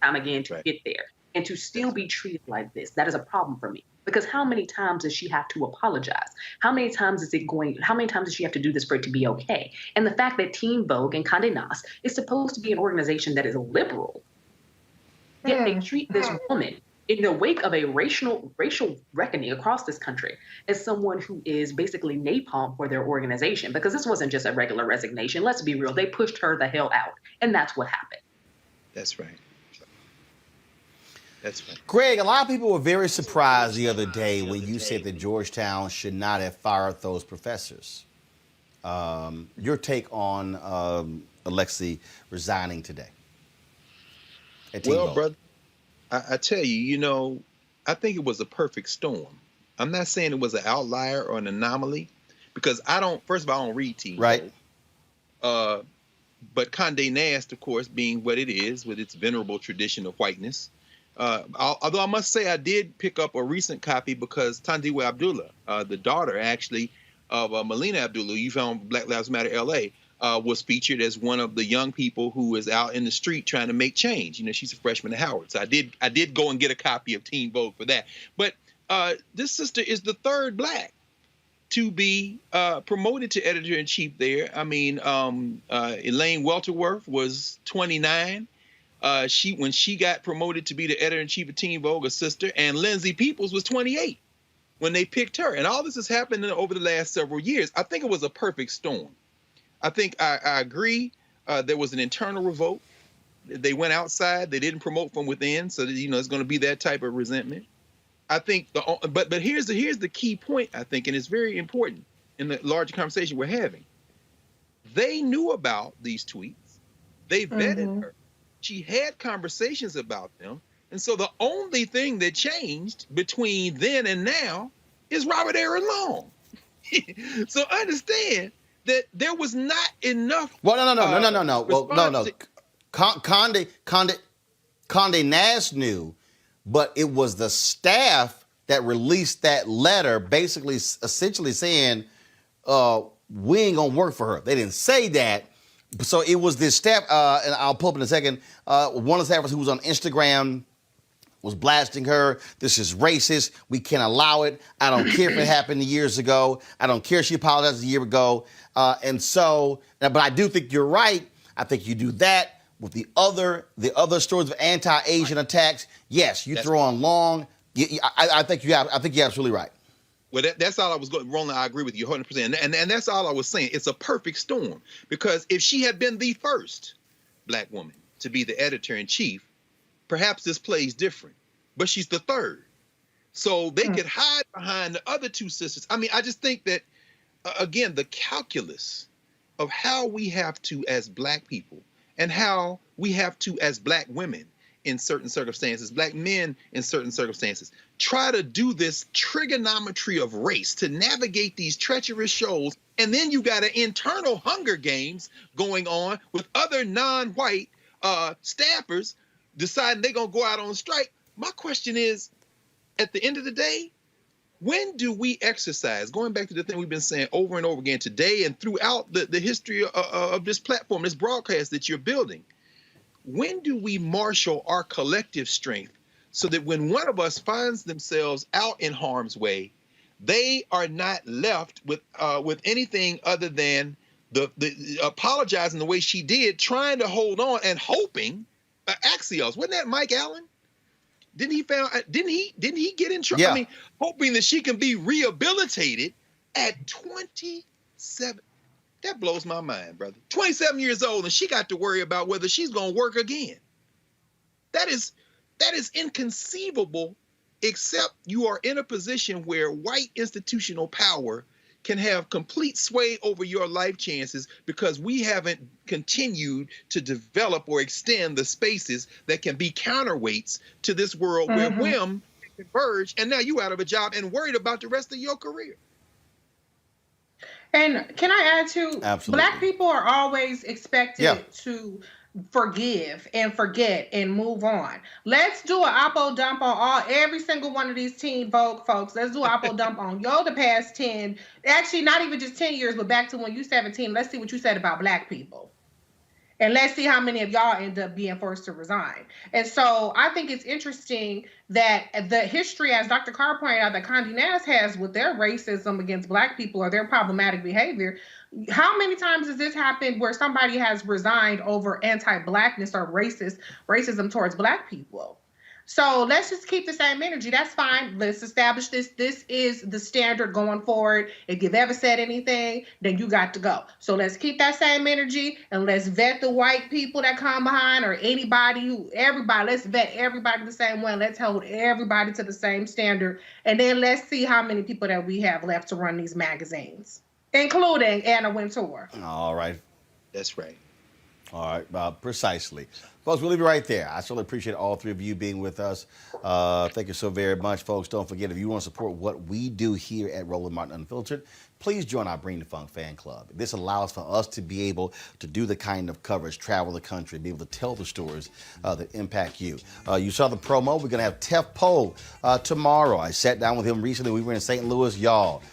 time again to get there. And to still be treated like this, that is a problem for me. Because how many times does she have to apologize? How many times does she have to do this for it to be okay? And the fact that Teen Vogue and Condé Nast is supposed to be an organization that is liberal, yet they treat this woman in the wake of a racial reckoning across this country as someone who is basically napalm for their organization. Because this wasn't just a regular resignation. Let's be real. They pushed her the hell out. And that's what happened. That's right. That's right. Greg, a lot of people were very surprised the other day when you said that Georgetown should not have fired those professors. Your take on Alexi resigning today? Well, brother, I tell you, I think it was a perfect storm. I'm not saying it was an outlier or an anomaly, because first of all, I don't read Teen Right. Vogue. But Condé Nast, of course, being what it is with its venerable tradition of whiteness. Although I must say I did pick up a recent copy because Tandiwe Abdullah, the daughter actually of Melina Abdullah, you found Black Lives Matter LA, was featured as one of the young people who is out in the street trying to make change. She's a freshman at Howard. So I did go and get a copy of Teen Vogue for that. But this sister is the third Black to be promoted to editor-in-chief there. I mean, Elaine Welterworth was 29. When she got promoted to be the editor-in-chief of Teen Vogue, a sister, and Lindsay Peoples was 28 when they picked her. And all this has happened over the last several years. I think it was a perfect storm. I think I agree. There was an internal revolt. They went outside. They didn't promote from within. So, it's going to be that type of resentment. I think but here's the key point, I think, and it's very important in the larger conversation we're having. They knew about these tweets. They vetted her. She had conversations about them. And so the only thing that changed between then and now is Robert Aaron Long. So understand that there was not enough. Well, no. Well, no. Condé Nast knew, but it was the staff that released that letter, essentially saying, we ain't gonna work for her. They didn't say that. So it was this staff, and I'll pull up in a second, one of the staffers who was on Instagram was blasting her. This is racist. We can't allow it. I don't care if it happened years ago. I don't care if she apologized a year ago. But I do think you're right. I think you do that with the other stories of anti-Asian attacks. Yes, you throw on Long. I think you're absolutely right. Well, that's all I was going. Roland, I agree with you 100%. And that's all I was saying. It's a perfect storm, because if she had been the first Black woman to be the editor-in-chief, perhaps this plays different. But she's the third. So they could hide behind the other two sisters. I mean, I just think that, again, the calculus of how we have to, as Black people, and how we have to, as Black women in certain circumstances, Black men in certain circumstances, try to do this trigonometry of race to navigate these treacherous shoals. And then you got an internal Hunger Games going on with other non-white staffers deciding they're going to go out on strike. My question is, at the end of the day, when do we exercise, going back to the thing we've been saying over and over again today and throughout the history of this platform, this broadcast that you're building, when do we marshal our collective strength so that when one of us finds themselves out in harm's way, they are not left with anything other than the apologizing the way she did, trying to hold on and hoping. Axios, wasn't that Mike Allen? Didn't he get in trouble? Yeah. I mean, hoping that she can be rehabilitated at 27. That blows my mind, brother. 27 years old, and she got to worry about whether she's going to work again. That is inconceivable, except you are in a position where white institutional power can have complete sway over your life chances because we haven't continued to develop or extend the spaces that can be counterweights to this world where whim can converge, and now you out of a job and worried about the rest of your career. And can I add to, Absolutely. Black people are always expected to forgive and forget and move on. Let's do an oppo dump on every single one of these Teen Vogue folks. Let's do an oppo dump on the past 10, actually not even just 10 years, but back to when you 17. Let's see what you said about Black people. And let's see how many of y'all end up being forced to resign. And so I think it's interesting that the history, as Dr. Carr pointed out, that Condé Nast has with their racism against Black people or their problematic behavior. How many times has this happened where somebody has resigned over anti-Blackness or racism towards Black people? So let's just keep the same energy. That's fine. Let's establish this. This is the standard going forward. If you've ever said anything, then you got to go. So let's keep that same energy and let's vet the white people that come behind or everybody. Let's vet everybody the same way. Let's hold everybody to the same standard. And then let's see how many people that we have left to run these magazines, including Anna Wintour. All right. That's right. All right, precisely. Folks, we'll leave it right there. I certainly appreciate all three of you being with us. Thank you so very much, folks. Don't forget, if you want to support what we do here at Roland Martin Unfiltered, please join our Bring the Funk fan club. This allows for us to be able to do the kind of coverage, travel the country, be able to tell the stories that impact you. You saw the promo. We're going to have Tef Poe tomorrow. I sat down with him recently. We were in St. Louis. Y'all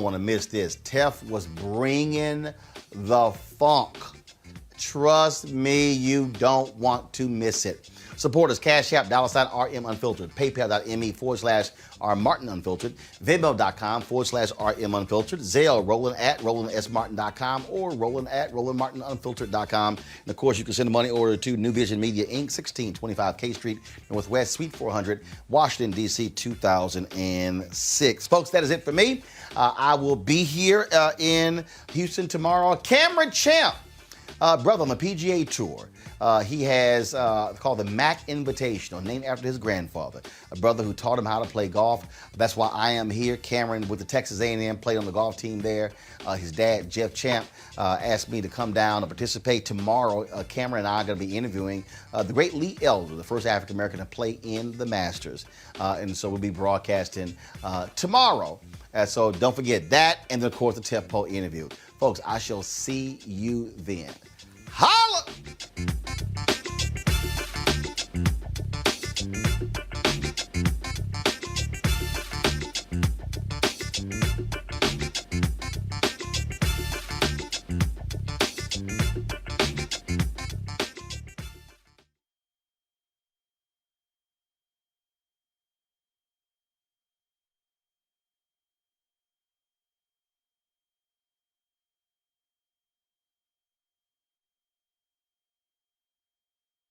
want to miss this. Tef was bringing the funk. Trust me, you don't want to miss it. Support us, Cash App, $RM Unfiltered, PayPal.me/R Martin Unfiltered, Venmo.com/RM Unfiltered, Zelle, Roland at RolandSMartin.com or Roland at RolandMartinUnfiltered.com. And of course, you can send a money order to New Vision Media Inc., 1625 K Street, Northwest, Suite 400, Washington, D.C., 2006. Folks, that is it for me. I will be here in Houston tomorrow. Cameron Champ. Brother on the PGA Tour. He has called the Mac Invitational, named after his grandfather, a brother who taught him how to play golf. That's why I am here. Cameron with the Texas A&M played on the golf team there. His dad, Jeff Champ, asked me to come down and participate tomorrow. Cameron and I are going to be interviewing the great Lee Elder, the first African-American to play in the Masters. And so we'll be broadcasting tomorrow. So don't forget that, and then, of course, the Tef Poe interview. Folks, I shall see you then. Holla!